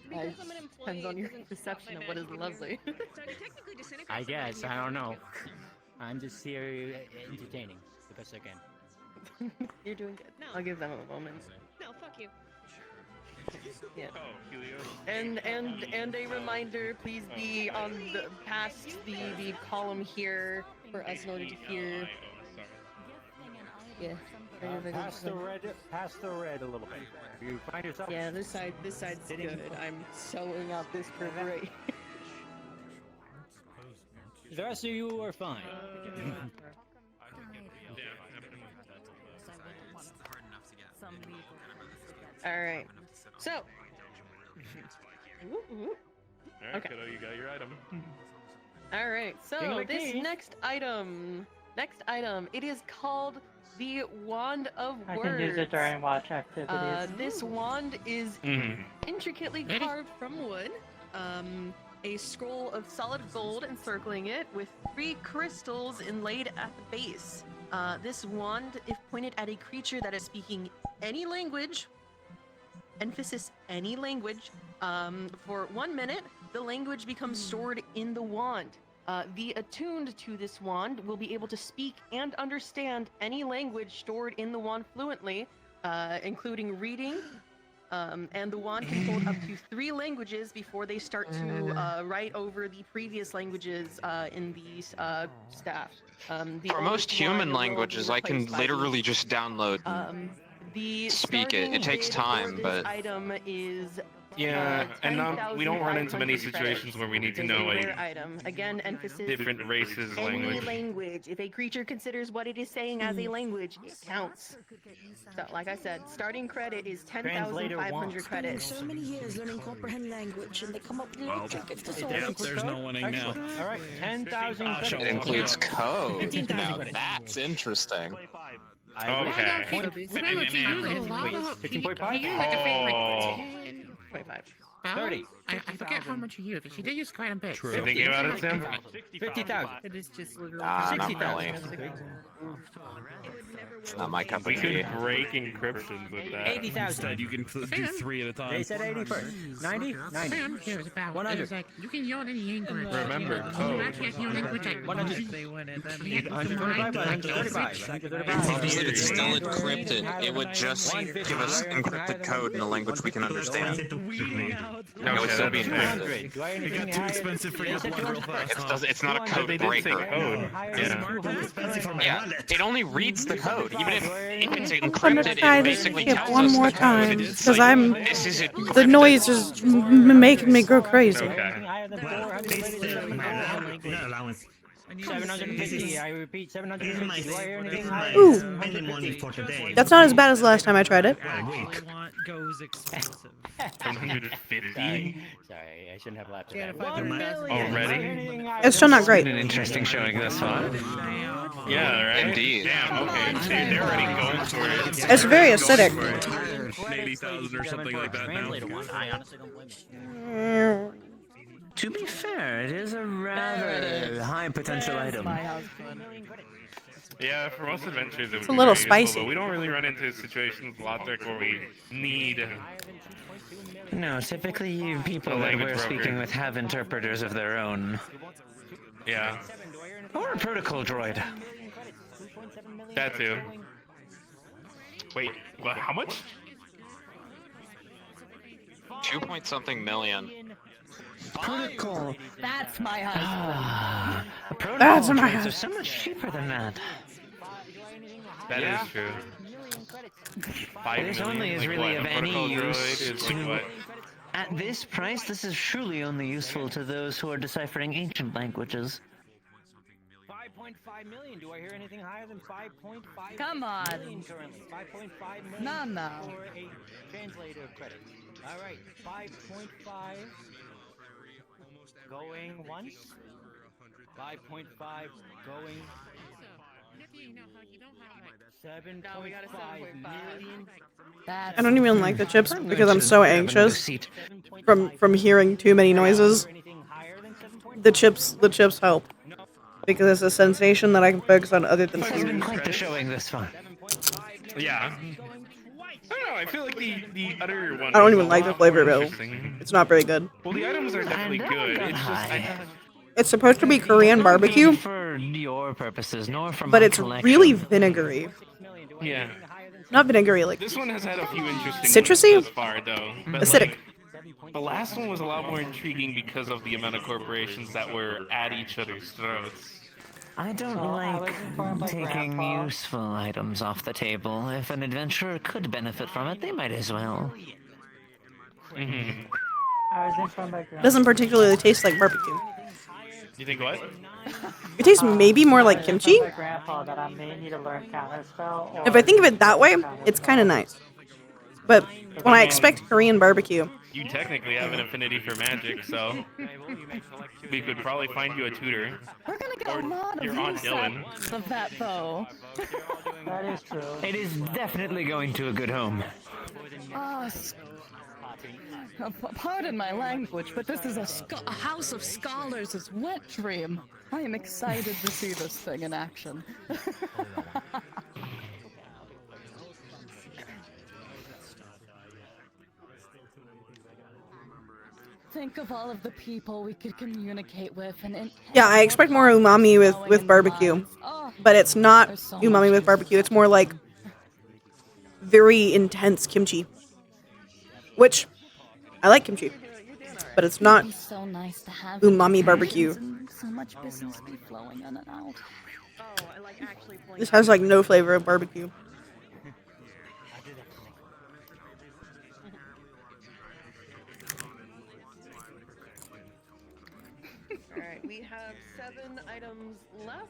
Depends on your perception of what is lovely. I guess. I don't know. I'm just here entertaining the best I can. You're doing good. I'll give them a moment. No, fuck you. Yeah. And a reminder, please be on the past the column here for us in order to hear. Yeah. Pass the red a little bit. You find yourself. Yeah, this side's good. I'm sewing up this pervert. The rest of you are fine. All right. So. Alright, Okay. kiddo, you got your item. All right. So this King. next item, it is called the Wand of I Words. can use it during watch activities. This wand is intricately carved from wood. A scroll of solid gold encircling it with 3 crystals inlaid at the base. This wand, if pointed at a creature that is speaking any language, emphasis any language, for 1 minute, the language becomes stored in the wand. The attuned to this wand will be able to speak and understand any language stored in the wand fluently, including reading, and the wand can hold up to 3 languages before they start to write over the previous languages in the staff. For most human languages, I can literally just download speak it. It takes time, but item is Yeah, and we don't run into many situations where we need to know like item. Again, emphasis different races' any language. language. If a creature considers what it is saying as a language, it counts. So, like I said, starting credit is 10,500 credits. So many years learning comprehend language, and they come up with little trinkets to solve Yeah, it. there's no winning now. All right, 10,000 it credits. includes code. 15,000 Now credits. that's interesting. Okay. 15.5? Oh. 25. 30. I forget how much you use. She did use quite a bit. You thinking about it, Sam? 50,000. It is just Not really. It's not my cup of We tea. could break encryptions with that. 80,000. Instead, you can do 3 at a time. They said 80 first. 90? 90. I'm curious about 100. is like you can yell any language. Remember, You code. actually have your language like 100. they win it. 125, 135. It's still encrypted. It would just give us encrypted code in a language we can understand. It would still be encrypted. It got too expensive for your blood real fast. It's not a code They did say breaker. code. Yeah, it only reads the code. Even if it's I'm gonna encrypted, try it to basically skip tells one us more the time code. because I'm This is it. the noise is making me go crazy. Okay. No allowance. 750. I repeat, 750. Do I hear anything higher? Ooh. Spending money for today. That's not as bad as the last time I tried it. goes expensive. 750. Sorry, I shouldn't have laughed at that. Already? It's still not great. An interesting showing thus far. Yeah, right? Indeed. Damn, okay. So they're already going for it. It's very acidic. 80,000 or something like that now. I honestly don't blame you. To be fair, it is a rather high potential item. Yeah, for most adventures, it would It's be a little very useful, spicy. but we don't really run into situations a lot where we need No, typically people A that language we're broker. speaking with have interpreters of their own. Yeah, Or a protocol droid. that too. Wait, what, how much? 2-point-something million. Protocol. That's my husband. Protocol That's my droids are husband. so much cheaper than that. That is Yeah. true. This only is like really what, of a protocol any droid use is like to... what? At this price, this is truly only useful to those who are deciphering ancient languages. 5.5 million. Do I hear anything higher than 5.5? Come on. Million currently. 5.5 million. No. For a translator credit. All right. 5.5. Going once. 5.5 going. 7.5 million. I don't even like the chips because I'm so anxious from hearing too many noises. The chips help because it's a sensation that I can focus on other than It's been food. quite the showing this far. Yeah. I don't know, I feel like the other one. I don't was even a like the lot flavor more though. interesting. It's not very good. Well, the items are definitely good. It's just It's supposed to be Korean barbecue, For your purposes, nor for but my it's collection. really vinegary. Yeah. Not vinegary, like This one has had a few interesting citrusy? ones thus far, though. But, Acidic. like, the last one was a lot more intriguing because of the amount of corporations that were at each other's throats. I don't like taking useful items off the table. If an adventurer could benefit from it, they might as well. Mm-hmm. I was informed by It doesn't particularly taste like barbecue. You think what? It tastes maybe more like kimchi. My grandpa that I may need to learn counterspell. Or If I think of it that way, it's kind of nice. But when I expect Korean barbecue, You technically have an affinity for magic, so we could probably find you a tutor. We're gonna get a lot of Your Aunt use Dylan. of that though. That is true. It is definitely going to a good home. Pardon my language, but this is a house of scholars' wet dream. I am excited to see this thing in action. Think of all of the people we could communicate with, and yeah, I expect more umami with barbecue. But it's not umami with barbecue. It's more like very intense kimchi. Which, I like kimchi. But it's not so nice to have umami barbecue. so much business be flowing in and out. This has like no flavor of barbecue. Alright, we have 7 items left.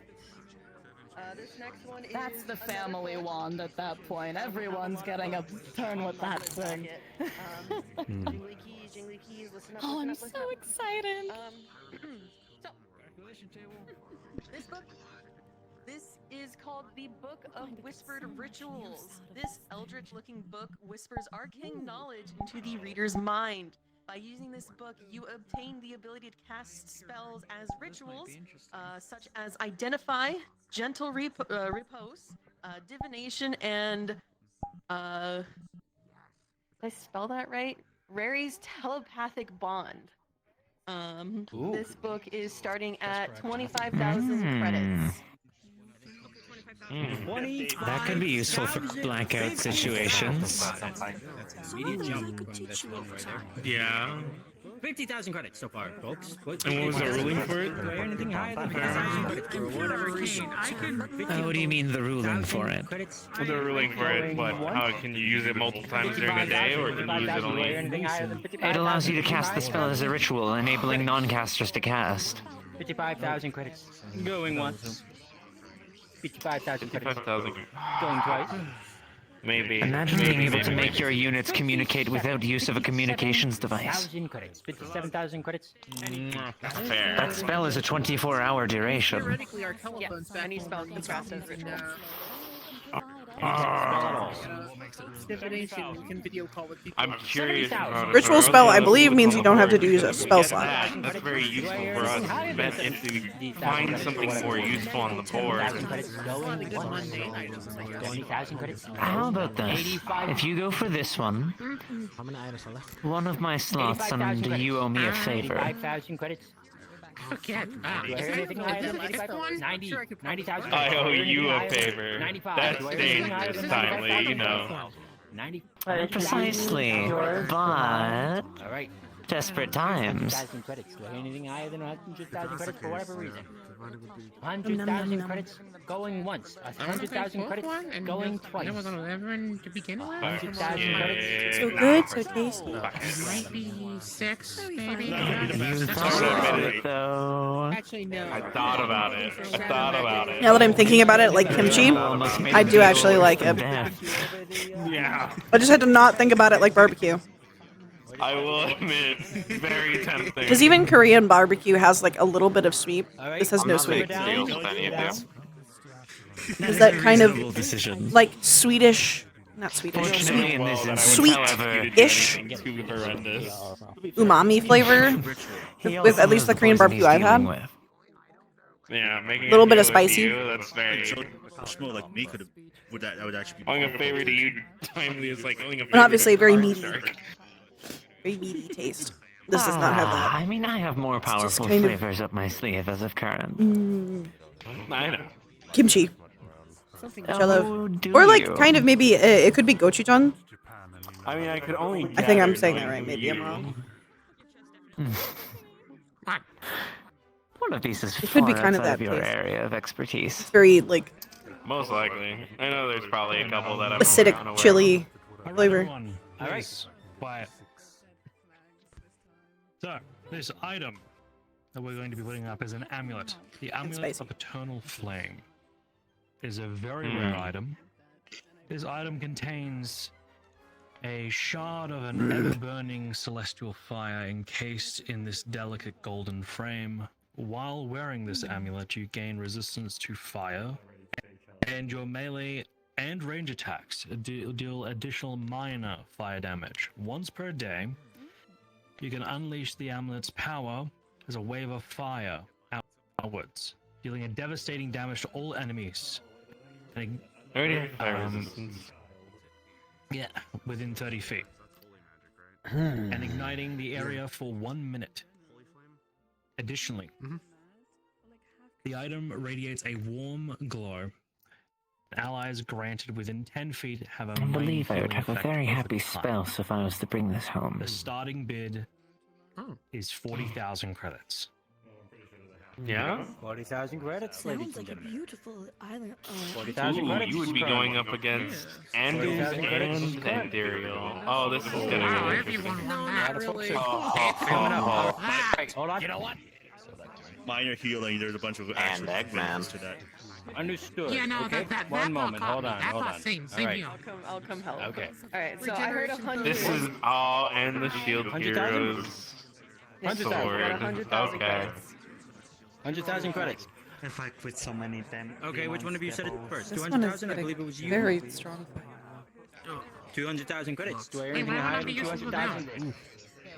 This next one is... That's the family wand at that point. Everyone's getting a turn with that thing. Jingly keys, listen up, Oh, I'm listen up, so excited. This is called the Book of Whispered Rituals. This eldritch-looking book whispers arcane knowledge into the reader's mind. By using this book, you obtain the ability to cast spells as rituals, such as Identify, Gentle Repose, Divination, and... did I spell that right? Rary's Telepathic Bond. This book is starting at 25,000 credits. That could be useful for blackout situations. Yeah. 50,000 credits so far, folks. And what was the ruling for it? Do I hear anything higher than 50,000 credits or whatever What do you mean the ruling for it? Well, the ruling for it, but how can you use it multiple times during a day, or can you use it only? It allows you to cast the spell as a ritual, enabling non-casters to cast. 55,000 credits. Going once. 55,000 credits. 55,000. Going twice. Maybe. Imagine being able to make your units communicate without use of a communications device. 1,000 credits. 57,000 credits. Fair. That spell is a 24-hour duration. Theoretically, our telephone's back any spell can cast as ritual. divination. You can video call with people. I'm curious about it. Ritual spell, I believe, means you don't have to use a spell slot. That's very useful for us. But if we find something more useful on the board. How about this? If you go for this one, one of my slots, and you owe me a favor. 5,000 credits. Forget that. Do I hear anything higher than 85? 90,000. I owe you a favor. That's dangerous, timely, you know. 90. Precisely, but Alright. desperate times. 100,000 credits. Do I hear anything higher than 100,000 credits for whatever reason? 100,000 credits going once. 100,000 credits going twice. There was 11 to begin with. 100,000 credits. So good, so tasty. It might be 6, maybe. You thought of it, though. Actually, no. I thought about it. Now that I'm thinking about it, like kimchi, I do actually like it. Yeah. I just had to not think about it like barbecue. I will admit, very tempting. Because even Korean barbecue has like a little bit of sweet. This has no sweet. Is that kind of like Swedish? Not Swedish. Sweet-ish umami flavor with at least the Korean barbecue I've had. Yeah, making a little bit of deal with spicy. you, that's very. Schmo like me could that would actually be. Owing a favor to you, timely is like owing a favor. And obviously to very Card meaty. Shark. Very meaty taste. This does not have that. I mean, I have more powerful kind of- flavors up my sleeve as of current. I know. Kimchi. Which I love. Oh, do Or like you? kind of maybe it could be gochujang. I mean, I could only. I think I'm gather saying that knowing right. Maybe I'm you. wrong. One of these is It could be far kind of outside that your taste. area of expertise. It's very like Most likely. I know there's probably a couple that I'm acidic unaware of. chili flavor. Alright. Quiet. So, this item that we're going to be putting up is an amulet. The Amulet of Eternal Flame is a very rare item. This item contains a shard of an ever-burning celestial fire encased in this delicate golden frame. While wearing this amulet, you gain resistance to fire, and your melee and range attacks deal additional minor fire damage. Once per day, you can unleash the amulet's power as a wave of fire outwards, dealing a devastating damage to all enemies. And, Already have fire resistance. yeah, within 30 feet. And igniting the area for 1 minute. Additionally, the item radiates a warm glow. Allies granted within 10 feet have a I believe I would mindful have a effect very over happy time. spouse if I was to bring this home. The starting bid is 40,000 credits. Yeah? 40,000 credits, ladies Sounds and like a gentlemen. beautiful island. 40,000 Ooh, credits. you would be going up against Andrews 40,000 credits. and Ethereal. Oh, this is gonna Wow, be everyone interesting. won that. Really. Hold on. You know what? Minor healing. There's a bunch of actual benefits to that. Understood. Yeah, no, okay? that One bot moment. caught Hold me. on. That Hold bot on. same All right. deal. I'll come help. Okay. Alright, so I heard 100. This is all and the shield 100,000? heroes. 100,000. Sword. 100,000 Okay. credits. 100,000 credits. If I quit so many times. Okay, which one of you said it first? This one is 200,000? I believe it was you. very strong. 200,000 credits. Do I hear Hey, anything why higher would I than be useful now? 200,000?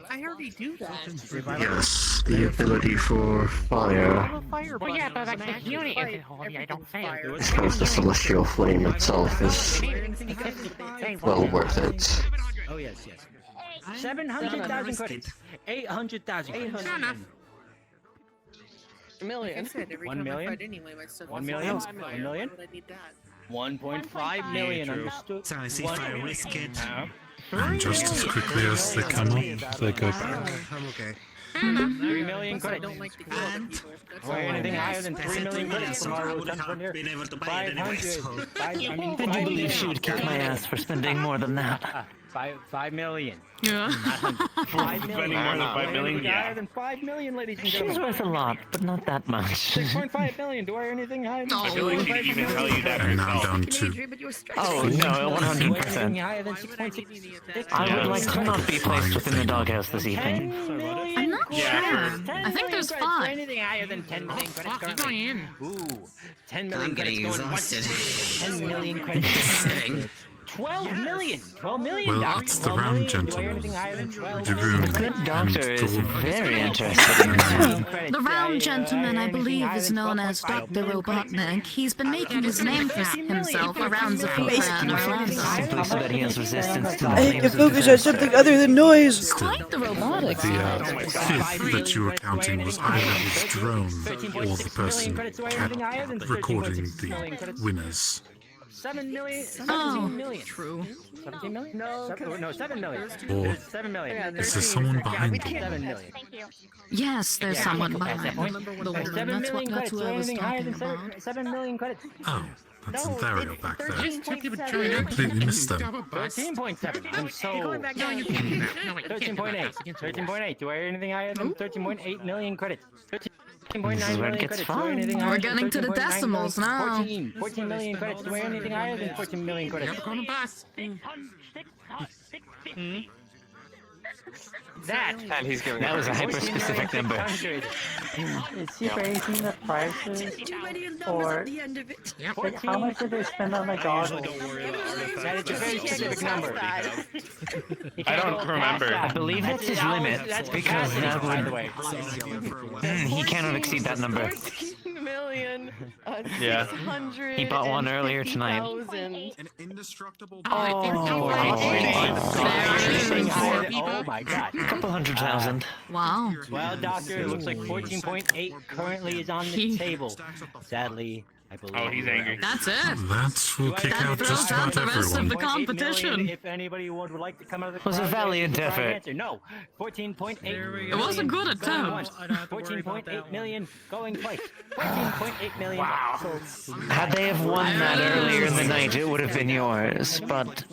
I already do that. Yes, the ability for fire. Well, yeah, but like the unit isn't holy, I don't think. Because the celestial flame itself is well worth it. Oh, yes. 700,000 credits. 800,000 credits. Fair enough. Million. Like I said, every 1 time I million? fight anyway, my stuff 1 is million? fire. 1 million? Why would I need that? 1.5 million, Yeah, true. understood. So I see if I risk it. And just as quickly as they come up, they go back. I'm okay. 3 million Plus, I credits. don't like to heal other people. That's Do I hear all. anything higher than 3 million credits? So I would have been able to buy it anyway, so. 500. Did you believe she would kick my ass for spending more than that? 5 million. Yeah. 5 million. Spending more than 5 million? Anything higher Yeah. than 5 million, ladies and She's gentlemen. worth a lot, but not that much. 6.5 million. Do I hear anything higher than I feel like she'd even tell you that And now herself. down to Oh, no, Do I hear anything 100%. higher than 6.6? I would like to not be placed within the doghouse this evening. 10 million? I'm not Yeah, sure. 10 I think there's million credits. 5. Anything higher than 10 million credits Fuck, you're currently. going in. Ooh, 10 million I'm credits getting going once. exhausted. 10 million credits. Sitting. 12 million! 12 million, Well, doctor! it's the 12 round million. Do I hear gentleman. anything higher than 12 The million? room The good doctor and is Dawn. very interested in that. The round gentleman, I believe, is known as Dr. Robotnik. He's been making his name for himself around Zafira and Flanders. Simply so that he has resistance to the I need to flames of focus on something other than noise. Quite the robotic. The fifth that you were counting was either his drone or the person recording the winners. 7 million. Oh, 17 million. true. 17 million? No, 7 million. Or There's 7 million. is there someone behind them? 7 million. Yes, there's someone behind the woman. 7 million That's credits. who Do I I hear was anything higher talking than about. 7 million credits? Oh, that's Ontario back there. 13.7. Completely missed them. 13.7. I'm so... 13.8. 13.8. Do I hear anything higher than 13.8 million credits? 13.9 This is where it million gets credits. Do I hear anything fun. higher We're than getting to the 13.9 decimals million? now. 14 million credits. Do I hear anything higher than 14 million credits? That! And he's giving That was a us hyper-specific number. Is he raising the prices? Or like, how much did they spend on the goggles? That is a very specific number. I don't remember. I believe that's his limit, because that by the would... way. He cannot exceed that number. 14 million. Yeah. He bought one earlier tonight. An indestructible. Oh my god. A couple 100,000. Wow. Well, doctor, it looks like 14.8 currently is on the table. Sadly, I believe. Oh, he's angry. That's it. That will kick out just about the rest of everyone. the competition. If anybody would like to come out of the Was a crowd, valiant try and effort. answer. No, 14.8. It was a good attempt. 14.8 million going twice. 14.8 million. Wow. Had they have won that earlier in the night, it would have been yours, but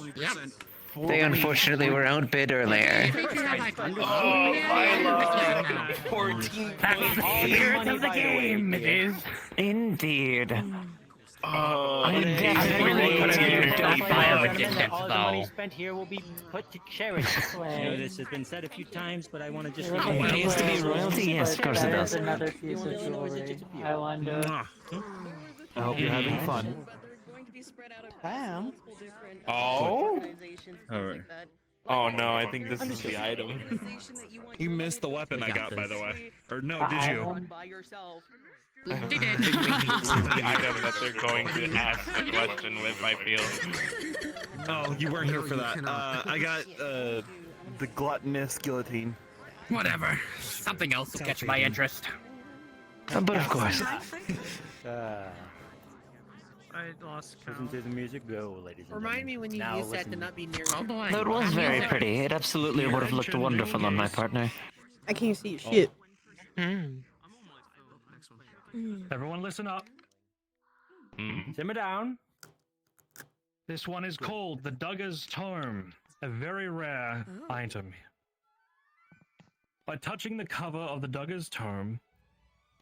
they unfortunately were outbid earlier. Oh, I love 14. Spirit of the game, it is. Indeed. Oh, I definitely All the money spent here will be put to charity. I know this has been said a few times, but I want to just... It pays to be royalty? Yes, of course it does. Another piece of jewelry. I wonder. I hope you're having fun. I am. Oh? Alright. Oh no, I think this is the item. You missed the weapon I got, by the way. Or no, did you? I think this is the item that they're going to ask the question with, I feel. Oh, you weren't here for that. I got the gluttonous guillotine. Whatever. Something else will catch my interest. But of course. I lost count. Listen to the music go, ladies and Remind me when you use that to not be near. Oh boy. That was very pretty. It absolutely would have looked wonderful on my partner. I can't see shit. Everyone listen up. Simmer down. This one is called the Dugger's Tome, a very rare item. By touching the cover of the Dugger's Tome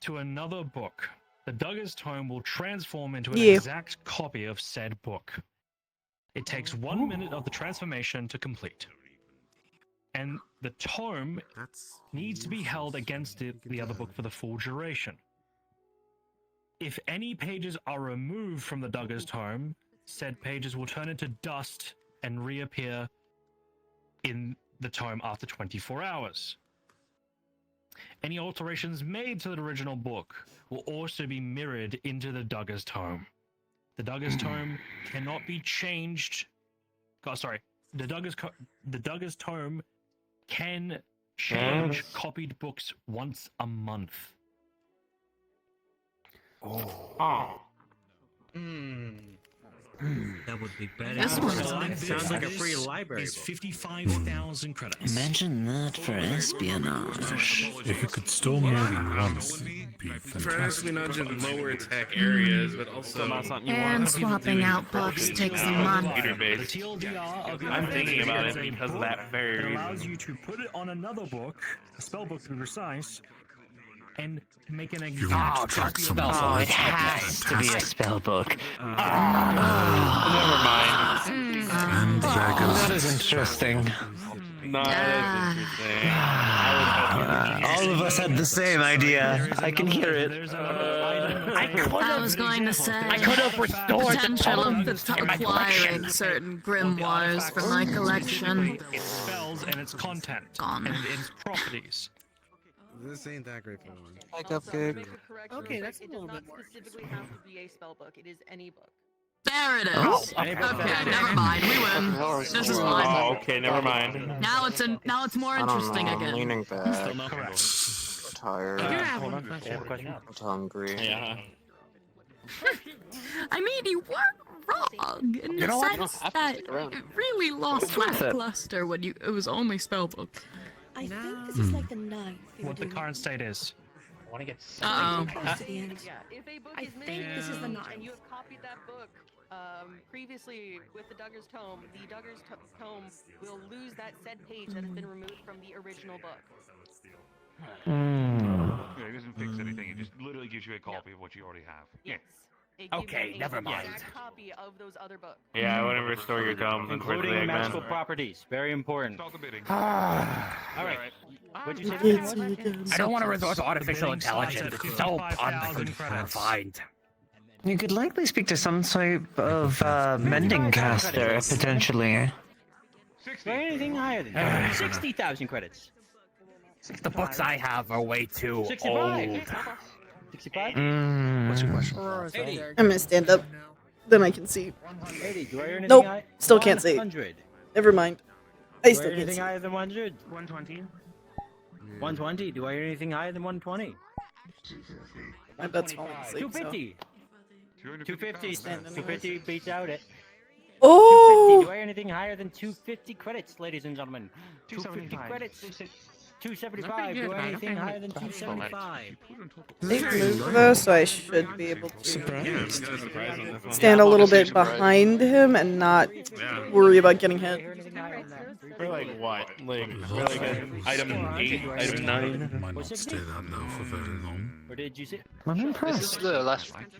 to another book, the Dugger's Tome will transform into an exact copy of said book. It takes 1 minute of the transformation to complete. And the tome needs to be held against the other book for the full duration. If any pages are removed from the Dugger's Tome, said pages will turn into dust and reappear in the tome after 24 hours. Any alterations made to the original book will also be mirrored into the Dugger's Tome. The Dugger's Tome cannot be changed. Oh, sorry. The Dugger's Tome can change copied books once a month. That would be better. This one sounds like a free library. Is 55,000 credits. Imagine that for espionage. If you could store more than once, it'd be For fantastic. espionage in lower tech areas, but also not something you And want swapping out books takes a month. computer-based. I'm thinking about it because of that very It reason. allows you to put it on another book, a spell book to be precise, and make an exact copy of Oh, it has to be a spell book. Never mind. And there goes That is interesting. No, that's interesting. All of us had the same idea. I can hear it. There's another item I was going to say I could have restored potential the of tomes in my acquiring collection. certain grimoires for my collection. Its spells and its content Gone. and its properties. This ain't that great for one. Hi, Cupcake. Okay, that's a little bit more. It does not specifically have to be a spell book. It is any book. There it is. Oh, Okay, never mind. We win. This is fine. Oh, okay, never mind. Now it's more interesting I'm again. leaning back. Still not correct. Tired. Hold on, I have a question. I'm hungry. Yeah. I mean, you weren't wrong in the sense that it really lost lackluster when it was only spellbook. I think this is like the ninth. What the current state is. I want to get. Uh-oh. Yeah, if a book I is think this is the missing ninth. and you have copied that book previously with the Duggar's Tome, the Duggar's Tome will lose that said page that has been removed from the original book. Yeah, it doesn't fix anything. It just literally gives you a copy of what you already have. Yes. It gives Okay, you never an mind. exact copy of those other books. Yeah, I want to restore your tomes, Including unfortunately, magical Eggman. properties. Very important. Stop the bidding. Alright. What'd you say? I don't want to resort to artificial intelligence. It's so undefined. You could likely speak to some type of mending caster, potentially. For anything higher than 60,000 credits. The books I have are way too 65. old. 65? What's your question? I'm gonna stand up. Then I can see. 80. Do I hear anything Nope. high? Still can't see. 100. Never mind. I Do I still hear can't anything see. higher than 100? 120. 120. Do I hear anything higher than 120? My butt's falling asleep. 250. 250. 250 beats out it. Oh! 250. Do I hear anything higher than 250 credits, ladies and gentlemen? 250 credits. 275. Do I hear anything higher than 275? They've moved though, so I should be able to Surprised. stand a little bit behind him and not worry about getting hit. For like what? Like, for like item 8, item 9? Might not stay that low for very long. Or did you see? I'm This is impressed. the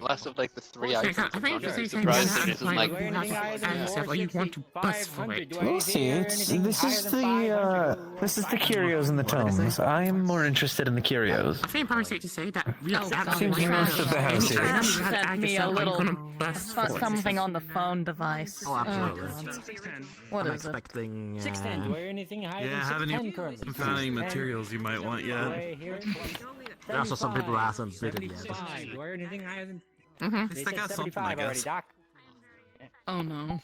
last of like the three Okay, items. I think I'm this very is surprised that it isn't like. or you want to bust for it. We'll see. This is the curios and the tomes. I'm more interested in the curios. I think probably safe to say that we are Seems most of the house is. Sent me a little something on the phone device. Oh, absolutely. What I'm is it? expecting. 610. Do I hear anything higher Yeah, than haven't 610 you currently? found any materials you might want yet? There are also some people who hasn't bidded yet. 75. Do I hear anything higher than? Mhm. They Stick said out something, 75 I already, guess. Doc. Oh no.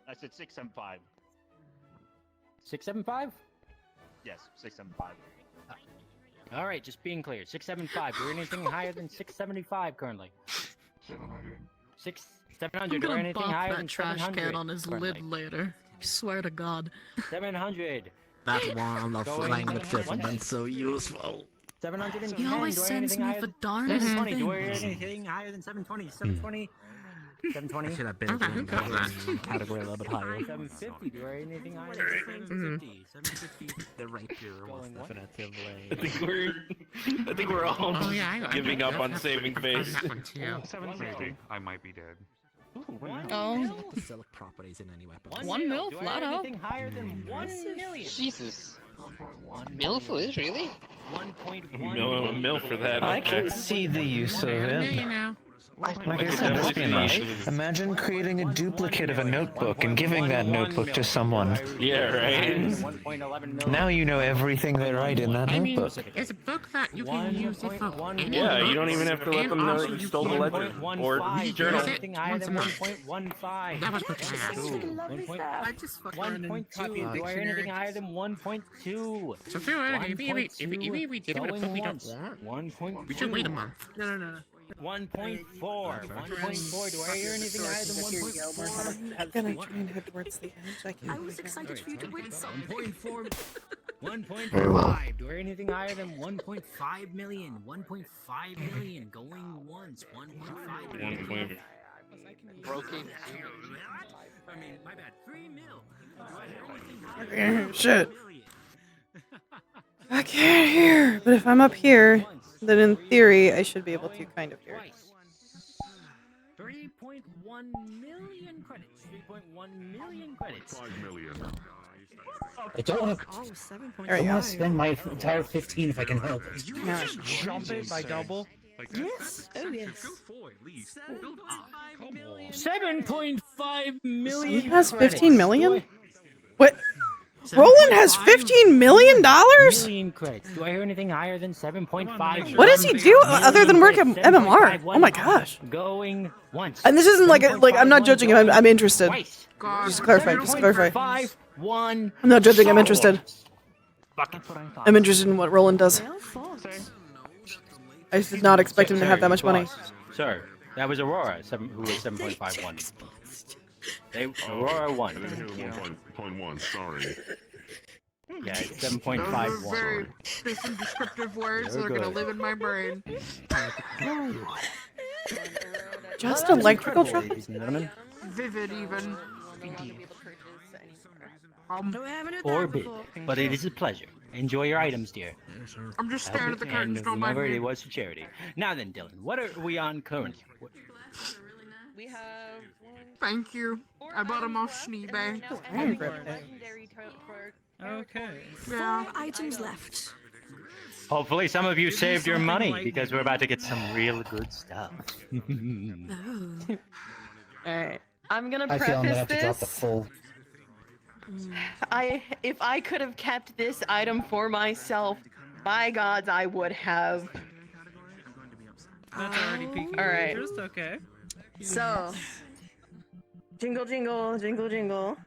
I said 675. 675. Yes, 675. All right, just being clear. 675. Do I hear anything higher than 675 currently? 700. I'm Do I hear gonna anything bop higher that than trash 700? can on his lid later. I swear to God. 700. That's one of Going language once. that's been so useful. 710. He always Do I hear sends anything me higher the than darndest 720. Do I things. hear anything higher than 720? 720. 720. Should have been in the category a little bit higher. 750. Do I hear anything higher than 750? 750. The rapier was Going once. definitively. I think we're all Oh, yeah, I giving up on that saving one face. too. 750. I might be dead. Oh. The silk properties in any weapon. 1 mil, Do I flat hear out. anything higher than 1 million? Jesus. Mil for this, really? 1.1 Mill for that. I can see the use of it. You know. Like I said, espionage. Imagine creating a duplicate of a notebook and giving that notebook to someone. Yeah, right? 1.11 million. Now you know everything they write in that I mean, notebook. it's a book that you can use it for any Yeah, you don't books, even have to let and them know also that you you stole the can- ledger. Or his journal. Anything higher than Once a month. 1.15. That was what I asked. 1.2. Do I hear anything higher than 1.2? So if we did it with a book we don't want, we should wait a month. No. 1.4. 1.4. Do I hear anything higher than 1.4? I'm gonna try and head towards the edge. I I can't. was excited for you to win something. 1.4. Very well. 1.5. Do I hear anything higher than 1.5 million? 1.5 million going once. 1.5 million. Brokey. I mean, my bad. 3 mil. Do I hear anything higher than Shit. 3 million? I can't hear, but if I'm up here, then in theory I should be able to kind of hear. 3.1 million credits. 3.1 million credits. 5 million. I don't want to. There I you want go. to spend my entire 15 if I can help it. Just jump it by double. Yes. Oh yes. 7.5 million. He has credits. 15 million? What? Roland has $15 million? Million credits. Do I hear anything higher than 7.5? What does he do other than work at MMR? Oh my gosh. Going once. And this isn't like I'm not judging him. I'm interested. Just to clarify. Just to clarify. 5-1. I'm not judging. I'm interested. Bucket. I'm interested in what Roland does. I did not expect him to have that much money. Sir, that was Aurora, who was 7.51. Aurora won. 1.1, sorry. Yeah, it's 7.51. Very specific descriptive words that are gonna live in my brain. Just electrical truck? Vivid even. Orbit. But it is a pleasure. Enjoy your items, dear. I'm just staring at the curtains. And Don't mind remember, me. it was for charity. Now then, Dylan, what are we on currently? We have Thank you. I bought them off Schneebay. Okay. Yeah. 4 items left. Hopefully some of you saved your money, because we're about to get some real good stuff. Alright. I'm gonna I feel I'm gonna have preface to drop the this. full. If I could have kept this item for myself, by gods, I would have. That's already piquing All my right. interest. Okay. So, jingle, jingle, jingle, jingle.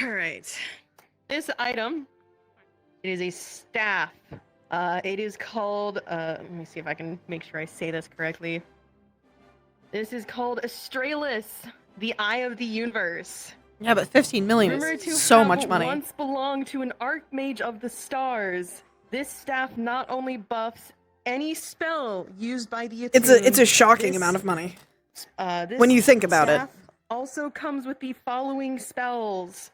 All right. This item, it is a staff. It is called, let me see if I can make sure I say this correctly. This is called Astralis, the Eye of the Universe. Yeah, but 15 million Rumored to is so have much money. once belonged to an Archmage of the Stars. This staff not only buffs any spell used by the attuned, It's a shocking amount of money. this when you think about it. staff also comes with the following spells: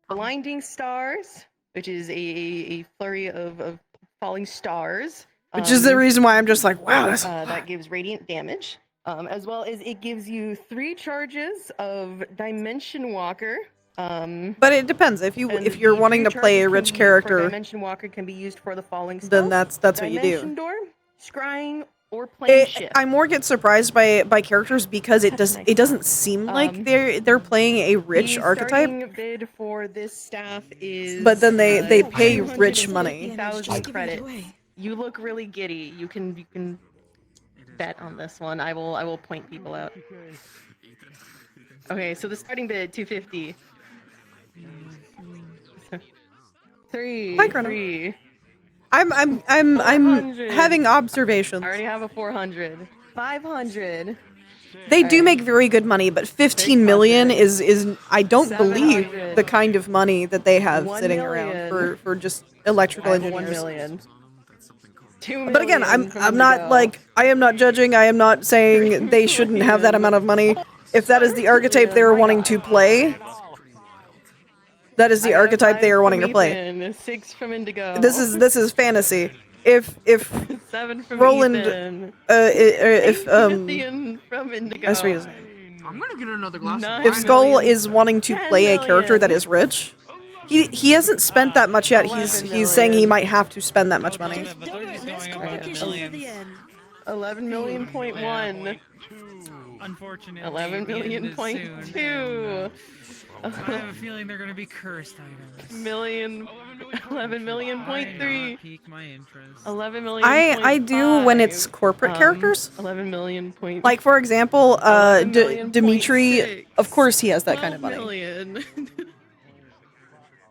Blinding Stars, which is a flurry of falling stars. Which is the reason why I'm just like, wow, that's that gives radiant damage. As well as it gives you 3 charges of Dimension Walker. But it depends. If you're the wanting to 3 play a charges rich can be- for character, Dimension Walker can be used for the following spells. then that's what you Dimension do. Door, Scrying, or Plane Shift. I more get surprised by characters because it doesn't seem like they're playing a rich The archetype, starting bid for this staff is. but then they pay rich money. 250,000 credits. You look really giddy. You can bet on this one. I will point people out. Okay, so the starting bid 250. Three. Hi, Chrono. 3. I'm 400. having observations. I already have a 400. 500. They do make very good money, but 15 million is I don't believe 700. the kind of money that they have 1 sitting million. around for just electrical I have engineers. 1 million. 2 million. But again, I'm from not Indigo. like I am not judging. I am not saying they shouldn't have that amount of money. If that is the archetype they are wanting to play, that is the archetype they are wanting to play. Ethan, 6 from Indigo. This is fantasy. If 7 from Roland, Ethan. if Ethan from Indigo. I just read his name. I'm gonna get another glass. If Skull is wanting to play a character that is rich, he hasn't spent that much yet. He's saying he might have to spend that much money. 11 million point 1. Unfortunately, 11 million point 2. I have a feeling they're gonna be cursed items. 11 million point 3. Pique my interest. 11 million. I do when it's corporate characters. 11 million point. Like for example, Dimitri. Of course, he has that kind of money, Million.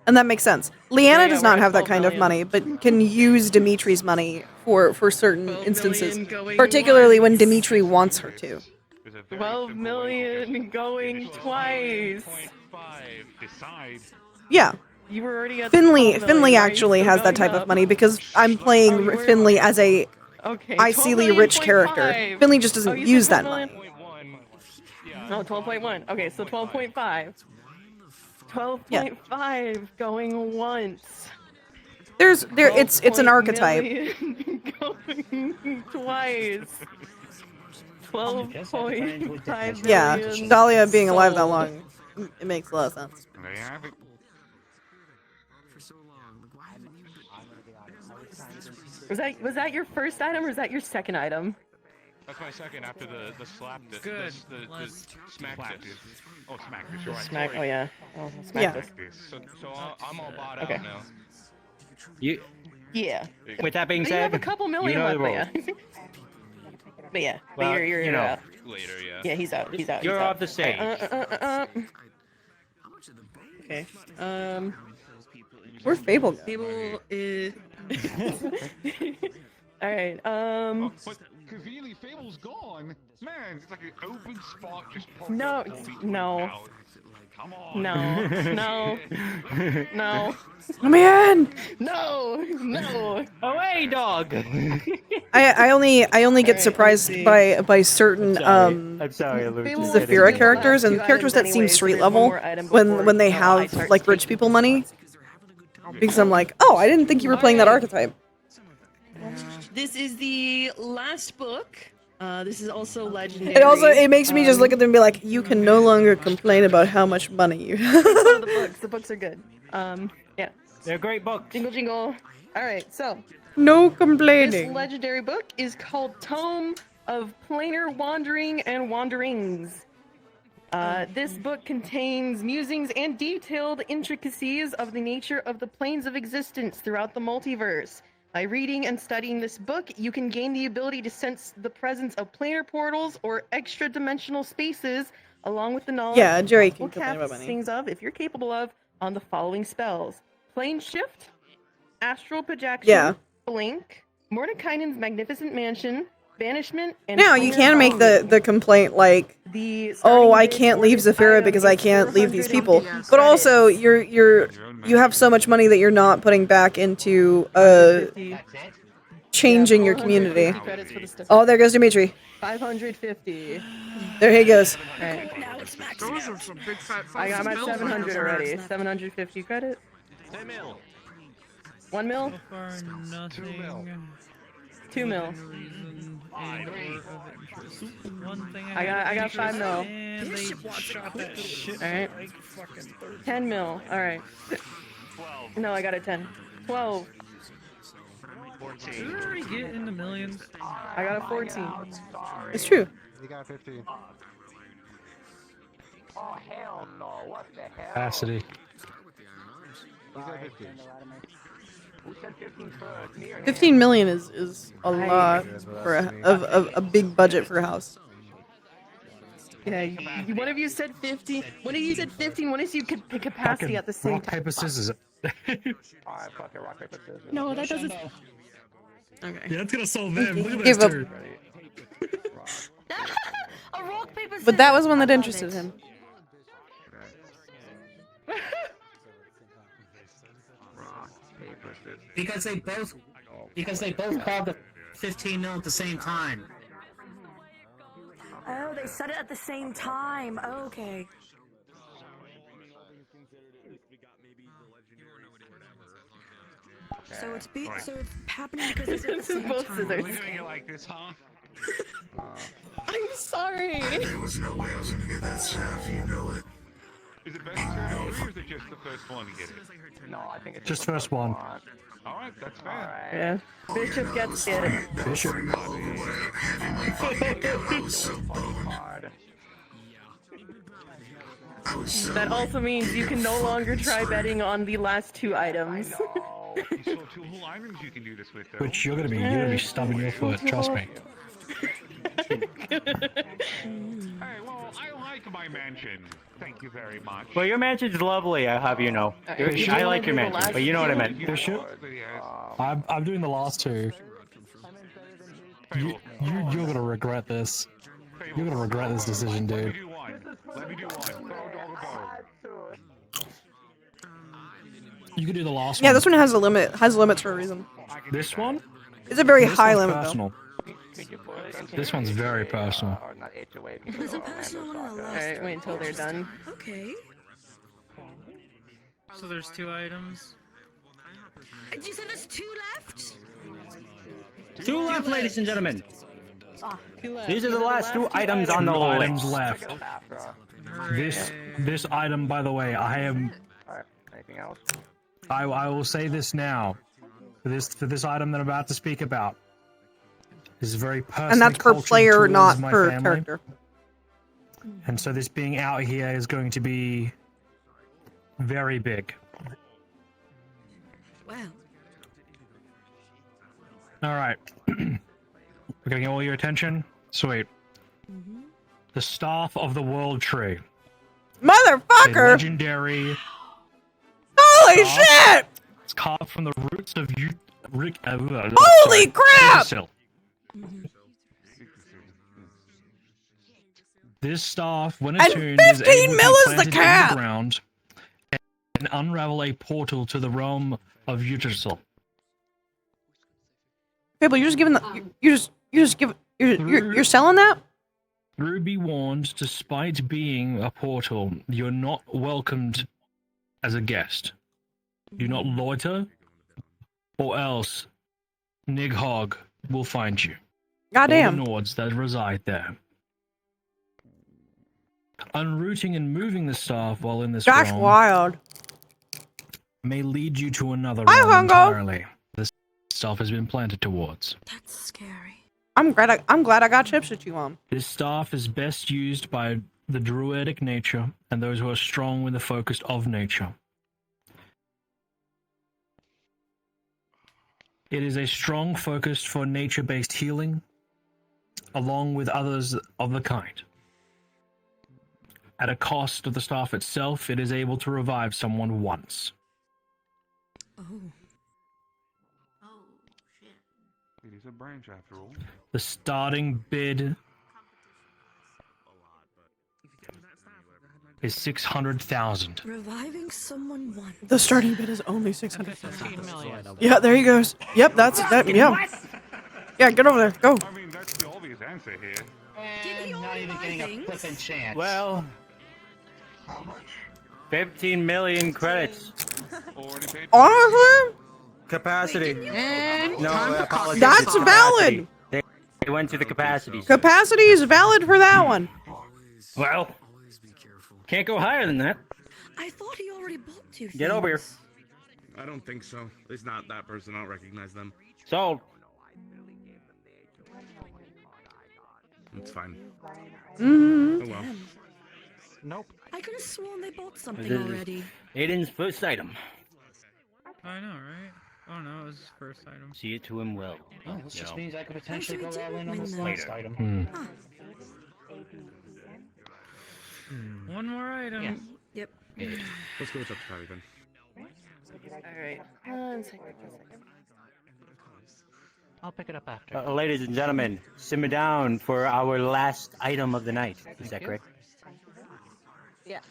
and that makes sense. Leanna Yeah, does we're not at have that 12 kind of million. money, but can use Dimitri's money for certain 12 instances, million going particularly when Dimitri wants her to. 12 million going twice. Decide. Yeah. You were already at Finley 12 million, right? actually So has that going type of up. money because I'm playing Finley as a Okay. icily rich character. Finley just doesn't you use said that 12 money. No, 12.1. Okay, so 12.5. 12.5 going once. It's an archetype. Million going twice. 12.5 Yeah, million Dahlia being alive that sold. long, it makes a lot of sense. There you have it. Was that your first item or is that your second item? That's my second after the slap this. Good. The smack this. Oh, smack this. You're right. Smack. Sorry. Oh yeah. Oh, smack Yeah. this. So I'm all bought Okay. out now. You, Yeah. with that being But you have said, a couple million you know the left, but rules. yeah. But yeah. Well, but you're you know. out. Later, yeah. Yeah, he's out. He's out. You're he's off out. the stage. Okay. Where's Fable go? Fable is. All right. But conveniently, Fable's gone. Man, it's like an open spot just popped No, up. no. Come on. No. No. No. Let me in! No. No. Away, dog. I only get surprised by certain I'm sorry, Luigi. Zafira characters and characters that seem street level when they have like rich people money. Because I'm like, oh, I didn't think you were playing that archetype. This is the last book. This is also legendary. It makes me just look at them and be like, you can no longer complain about how much money you have. The books are good. Yeah. They're great books. Jingle jingle. All right, so No this complaining. legendary book is called Tome of Planar Wandering and Wanderings. This book contains musings and detailed intricacies of the nature of the planes of existence throughout the multiverse. By reading and studying this book, you can gain the ability to sense the presence of planar portals or extra-dimensional spaces, along with the knowledge Yeah, Jerry possible can complain about money. castings of, if you're capable of, on the following spells: Plane Shift, Astral Projection, Yeah. Blink, Mordekainen's Magnificent Mansion, Banishment, and Now you Planar can make Boundary. the complaint like, The oh, I starting can't base leave order Zafira item because I is can't leave these 450 people. But also, credits. you have so much money that you're not putting back into changing your community. 450 credits for the sticker. Oh, there goes Dimitri. 550. There he goes. Alright. Those are some big fat I'm at fucking 700 spells. already. 750 credit. 10 mil. 1 mil? So far, nothing. 2 mil. Reason and or of interest. One thing I got 5 mil. And they shot that shit Alright. like fucking 30. 10 mil. Alright. No, I got a 10. 12. 14. Did we already get in the millions? I got a 14. It's true. You got 15. Oh, hell no. What the hell? Capacity. You got 15. Who said 15 first? 15 million is a lot for a big budget for a house. Yeah, one of you said 50. One of you said 15. One of you could pick capacity at the same rock, time. paper, scissors. Alright, fucking rock, paper, scissors. No, that doesn't. Okay. Yeah, that's gonna solve them. Look at Give those up. two. A rock, paper, But that was scissors. one that I love interested it. him. Because they both called the 15 mil at the same time. Oh, they said it at the same time. Okay. So it's happening because it's at the same Both time. scissors. We're doing it like this, huh? I'm sorry. There was no way I was gonna get that staff, you know it. Is it best turn or is it just the first one to get it? No, I think it's Just first one. Alright, that's fair. Yeah. Bishop gets it. Bishop. That also means you can no longer try betting on the last 2 items. You still have 2 whole items you can do this with, though. Which you're gonna be stubbing your foot. Trust me. Hey, well, I like my mansion. Thank you very much. Well, your mansion's lovely, I have you know. I like your mansion, but you know what I meant. Bishop. I'm doing the last 2. You're gonna regret this. You're gonna regret this decision, dude. Let me do one. You can do the last one. Yeah, this one has a limit. Has limits for a reason. This one? It's a very This high one's limit personal. This one's very personal. There's a personal one on the last. Alright, wait until they're done. Okay. So there's 2 items. You said there's 2 left? 2 left, ladies and gentlemen. These are the last two items on the Two items list. left. This item, by the way, Alright, anything else? I will say this now. For this item that I'm about to speak about, is very personal. And that's per player, not per character. And so this being out here is going to be very big. Wow. All right. We're getting all your attention? Sweet. The Staff of the World Tree. Motherfucker! A legendary... Holy staff. shit! It's carved from the roots of Holy crap! Yggdrasil. This staff, when And attuned, is 15 able mil to is be the planted in cap! the ground and unravel a portal to the realm of Yggdrasil. Fable, you're just giving the you're selling that? Through be warned, despite being a portal, you're not welcomed as a guest. Do not loiter, or else Nighthog will find you. Goddamn. All the Nords that reside there. Unrooting and moving the staff while in this That's realm wild. may lead you to another Hi, realm Hongo. entirely. This staff has been planted towards. That's scary. I'm glad I got chips to chew on. This staff is best used by the druidic nature and those who are strong with the focus of nature. It is a strong focus for nature-based healing, along with others of the kind. At a cost of the staff itself, it is able to revive someone once. Oh. It is a branch after all. The starting bid is 600,000. Reviving someone once. The starting bid is only 600,000. Yeah, there he goes. Yep, that's that. Yeah. Yeah, get over there. Go. I mean, that's the obvious answer here. And not even getting a flipping chance. Well, 15 million credits. Honestly, Capacity. No, apologies. that's It's valid. capacity. They went to the capacity. Capacity is valid for that one. Well, can't go higher than that. I thought he already bought two. Get over here. I don't think so. It's not that person. I don't recognize them. Sold. It's fine. Mm-hmm. Oh well. Nope. I could have sworn they bought something This is already. Aiden's first item. I know, right? Oh no, it was his first item. See it to him well. Oh, this just No. means I could potentially So go we all in didn't on this win last then. item. One more item. Yeah. Yep. Let's go with up to 5 then. Alright. 1 second. I'll pick it up after. Ladies and gentlemen, simmer down for our last item of the night. Is that correct? Yes.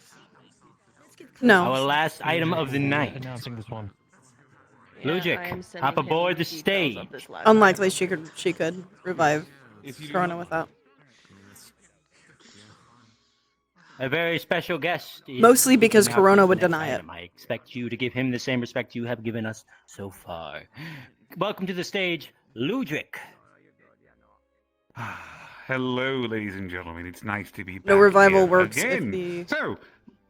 No. Our last item of the night. Announcing this one. I am Lugic, sending hop him aboard the details stage. of this last Unlikely she could revive If you do Corona not- without. A very special guest. is Mostly because picking out Corona this would next deny it. item. I expect you to give him the same respect you have given us so far. Welcome to the stage, Ludric. Hello, ladies and gentlemen. It's nice to be back. No revival here works if again. the So,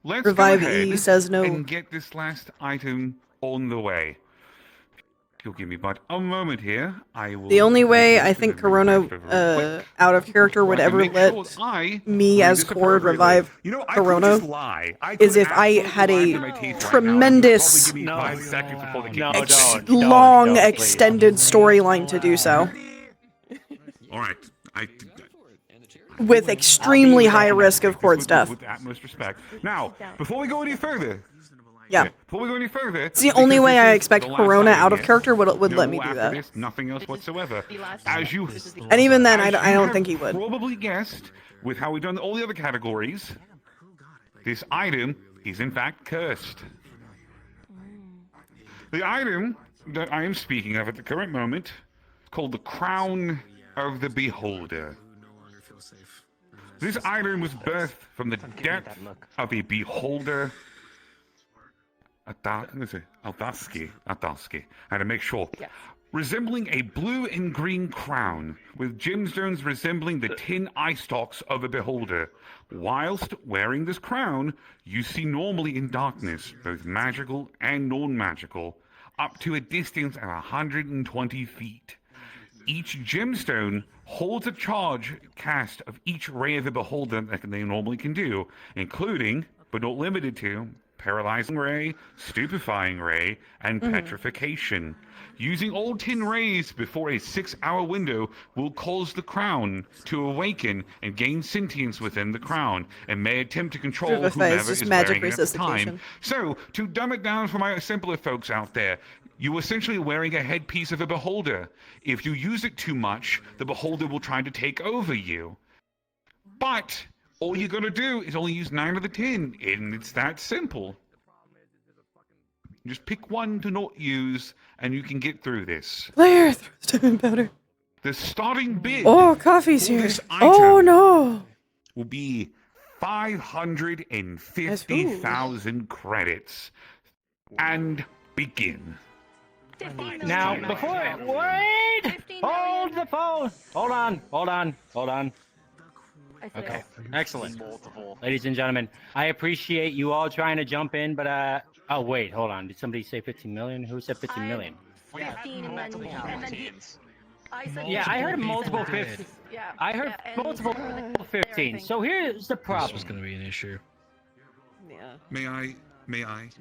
let's Revive go ahead E says no. and get this last item on the way. If you'll give me but a moment here, I will. The only way I look think at the Corona real quick. out of character would So I can ever make let sure I me read as this Cord appropriately. revive You know, I could Corona just lie. I is could if I absolutely had lie a through my teeth right now. tremendous, Probably give me 5 seconds before the kick No, in. long, don't, extended storyline to do so, All right. with extremely high risk of Cord stuff. With the utmost respect. Now, before we go any further, Yeah. before we go any further, It's the only because way this I is expect the last Corona item out of here, character would no let me do after that. This, nothing else whatsoever. As you, And even then, as I you don't have think he would. Probably guessed with how we've done all the other categories. This item is in fact cursed. The item that I am speaking of at the current moment is called the Crown of the Beholder. This item was birthed from the depth of a beholder. Aldaski. I had to make sure. resembling a blue and green crown, with gemstones resembling the 10 eye stalks of a beholder. Whilst wearing this crown, you see normally in darkness, both magical and non-magical, up to a distance of 120 feet. Each gemstone holds a charge cast of each ray of the beholder that they normally can do, including, but not limited to, paralyzing ray, stupefying ray, and petrification. Using all 10 rays before a 6-hour window will cause the crown to awaken and gain sentience within the crown, and may attempt to control whomever is wearing it at the time. So, to dumb it down for my simpler folks out there, you're essentially wearing a headpiece of a beholder. If you use it too much, the beholder will try to take over you. But all you're going to do is only use 9 of the 10, and it's that simple. Just pick one to not use, and you can get through this. Blair, throw powder. The starting bid. Oh, coffee's here. Oh no. Will be 550,000 credits, and begin. Now, wait! Hold the phone! Hold on. Okay, excellent. Ladies and gentlemen, I appreciate you all trying to jump in, but, oh wait, hold on. Did somebody say 15 million? Who said 15 million? 15 and then I said Yeah, I heard multiple 15. Yeah. I heard multiple 15. So here's the problem. This was going to be an issue. Yeah. May I?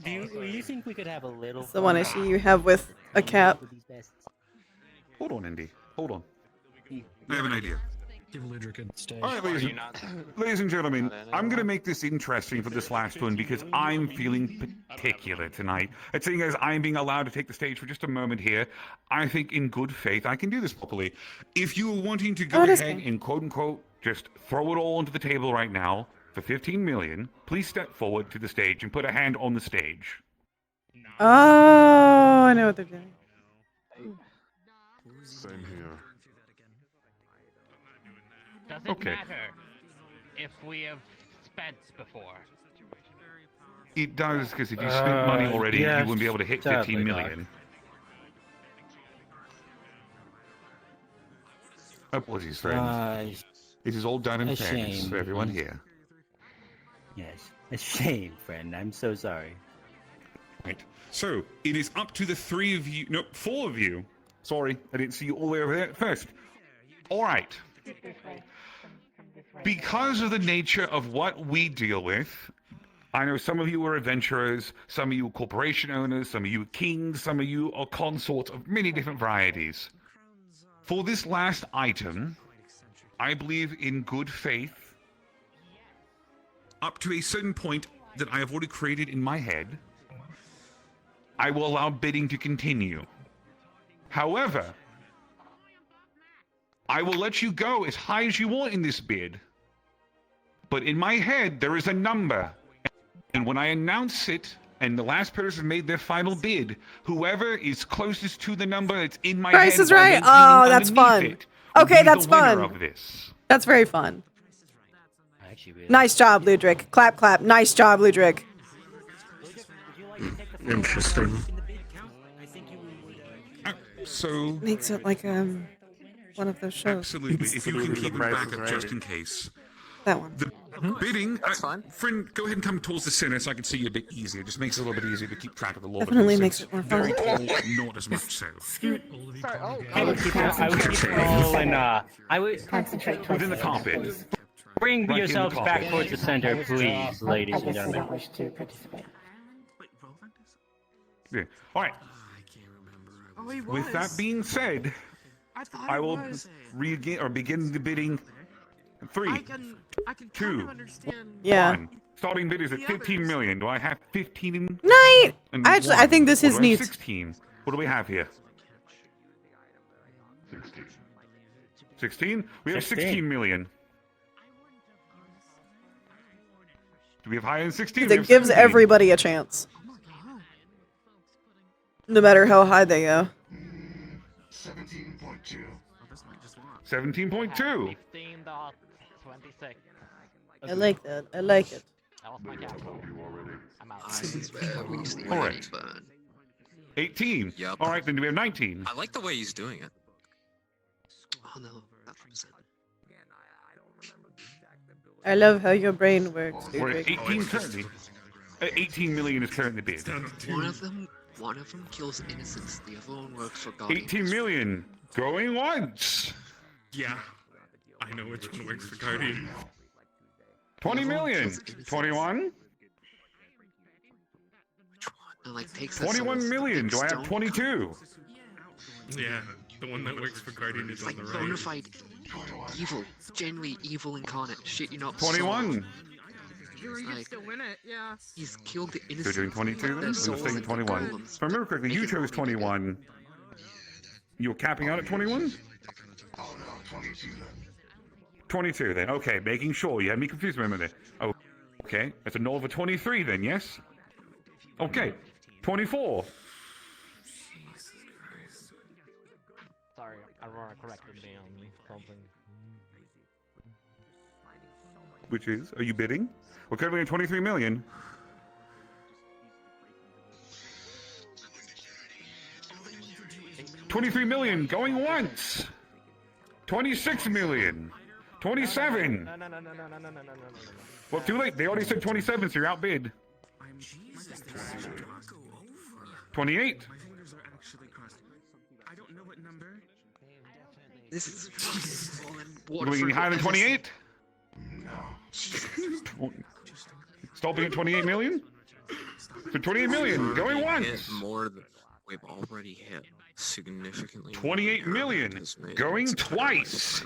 Do you think we could have a little? It's the one issue you have with a cat. Hold on, Indy. Hold on. I have an idea. Give Ludric a stage. All right, ladies and gentlemen, I'm going to make this interesting for this last one because I'm feeling particular tonight. And seeing as I'm being allowed to take the stage for just a moment here, I think in good faith I can do this properly. If you are wanting to go ahead and quote-unquote just throw it all onto the table right now for 15 million, please step forward to the stage and put a hand on the stage. Oh, I know what they're doing. Same here. Does it matter if we have spent before? It does, because if you spent money already, you wouldn't be able to hit 15 million. Apologies, friends. This is all done in fairness for everyone here. Yes, a shame, friend. I'm so sorry. Right. So, it is up to the 3 of you, no, 4 of you. Sorry, I didn't see you all the way over there first. All right. Because of the nature of what we deal with, I know some of you are adventurers, some of you are corporation owners, some of you are kings, some of you are consorts of many different varieties. For this last item, I believe in good faith, up to a certain point that I have already created in my head, I will allow bidding to continue. However, I will let you go as high as you want in this bid. But in my head, there is a number. And when I announce it, and the last person made their final bid, whoever is closest to the number that's in my Price head... is right. Oh, that's fun. Okay, that's fun. Of this. That's very fun. Nice job, Ludric. Clap, clap. Nice job, Ludric. Interesting. So... Makes it like one of those shows. Absolutely. If you can keep it back up just in case. That one. The bidding... That's fine. Friend, go ahead and come towards the center so I can see you a bit easier. Just makes it a little bit easier to keep track of the law. Definitely makes it more fun. Very tall, not as much so. I would keep it all in, I would concentrate within the carpet. Bring Right yourselves in the back carpet. towards the center, please, ladies and gentlemen. Yeah. All right. With that being said, I will begin the bidding. 3, I can 2, kind of understand. Yeah. 1. Starting bid is at 15 million. Do I have 15 in? Night. And Actually, I 1? think this Or is do I have neat. 16. What do we have here? 16. We have 16 million. Do we have higher than 16? We It have gives 17. everybody a chance. No matter how high they go. 17.2. 17.2. 15.26. I like that. I like it. That was my capital. I'm out. All right. 18. Yep. All right, then we have 19. I like the way he's doing it. Oh no, that was I love how your brain works. We're at Ludwig. 18 currently. 18 million is currently bid. One of them kills innocents. The other one works for God. 18 million. Going once. Yeah. I know which one works for Guardian. 20 million. 21. And like takes 21 million. Do I have 22? Yeah, the one that works for Guardian is like on the right. bona fide evil, genuinely evil incarnate. Shit, you not 21. You Like, still win it, yeah. he's killed the They're innocent. doing 22 then? I'm saying 21. If I remember correctly, you chose 21. You're capping out at 21? 22 then. Okay, making sure. You had me confused for a minute. Oh, okay. That's a null of a 23 then, yes? Okay. 24. Sorry, Aurora corrected me on something. Which is, are you bidding? We're currently at 23 million. $23 million going once. 26 million. 27. No. Well, too late. They already said 27, so you're outbid. 28. I don't know what number. This is Going any higher than 28? Stopping at 28 million? So 28 million, going once! More than we've already hit significantly. 28 million, going twice!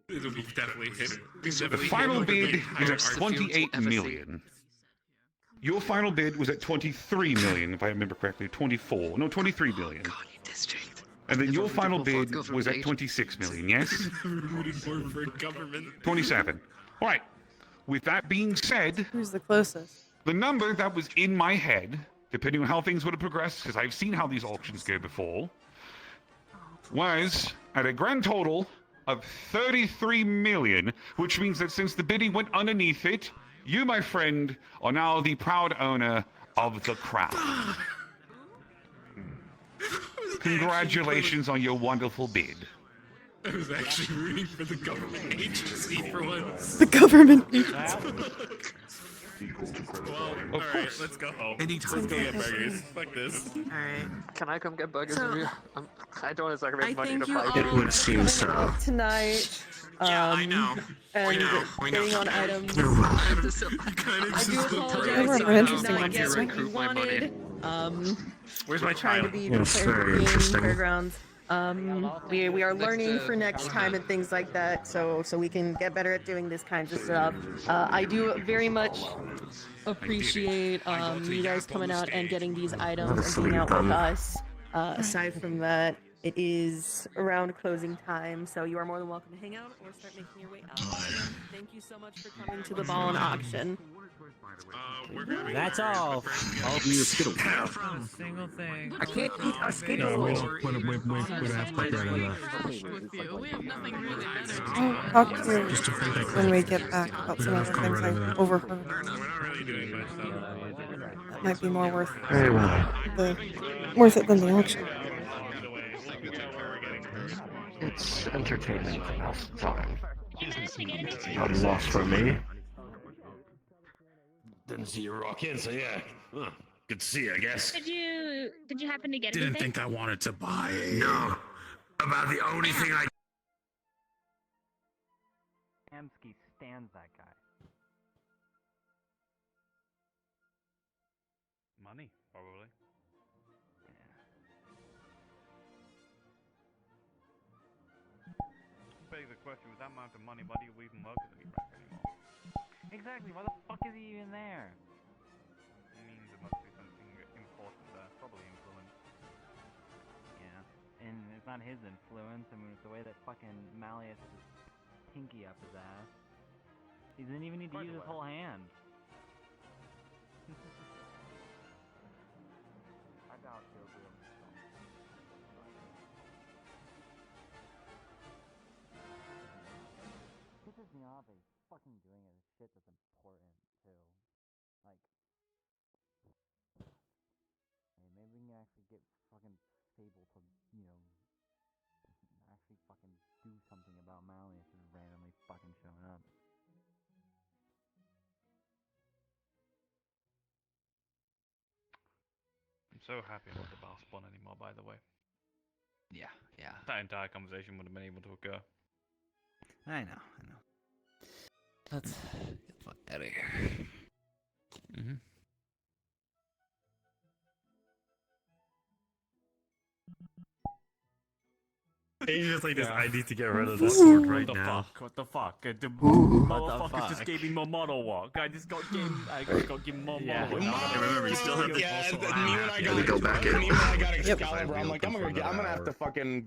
We've definitely hit it. The final bid is at 28 million. Your final bid was at 23 million, if I remember correctly. 24. No, 23 million. And then your final bid was at 26 million, yes? 27. All right. With that being said, Who's the closest? the number that was in my head, depending on how things would have progressed, because I've seen how these auctions go before, was at a grand total of 33 million, which means that since the bidding went underneath it, you, my friend, are now the proud owner of the crown. Congratulations on your wonderful bid. I was actually rooting for the government agency for once. The government agency. Well, alright, let's go home. Anytime. Let's go get burgers. Fuck this. Alright. Can I come get burgers So, with you? I don't exactly I have money think to you buy all it would seem so. tonight. Yeah, I know. And We know. getting on items. Kind I of do just apologize. They were I more did interesting not ones, get isn't what it? you wanted. Where's my Trying to child? be Yes, prepared very for game interesting. fairgrounds. We are learning for next time and things like that, so we can get better at doing this kinds of stuff. I do very much appreciate you guys coming out and getting these items and being out with us. Aside from that, it is around closing time, so you are more than welcome to hang out or start making your way out. Thank you so much for coming to the ball and auction. That's all. I'll be a Skittle. Not a single thing. I can't eat a Skittle. We have nothing really better. I'll talk to you when we get back about some other things I overheard. We're not really doing much though. That might be more worth it than the auction. It's entertaining enough time. Not enough for me. Didn't see you rock in, so yeah. Huh. Good to see you, I guess. Did you happen to get Didn't anything? think I wanted to buy it. No. About the only thing I... Amsky stands that guy. Money, probably. Beg the question, with that amount of money, why do you even work at the rack anymore? Exactly, why the fuck is he even there? It means there must be something important there, probably influence. Yeah, and it's not his influence. I mean, it's the way that fucking Malleus is pinky up his ass. He didn't even need to use his whole hand. I doubt he'll do it. Pisses me off that he's fucking doing it. Shit that's important too. Like, hey, maybe we can get fucking Fable to, you know, actually fucking do something about Maui instead of randomly fucking showing up. I'm so happy not the boss spawn anymore, by the way. Yeah, yeah. That entire conversation would have been able to occur. I know. Let's get the fuck out of here. Mm-hmm. He's just like this. I need to get rid of this sword right now. What the fuck? The motherfuckers motherfuckers just gave me more mono walk. I just got given more Yeah. mono walk. Remember, you still have the Yeah, also me when I got go back in. me when I got Excalibur, I'm like, I'm gonna have to fucking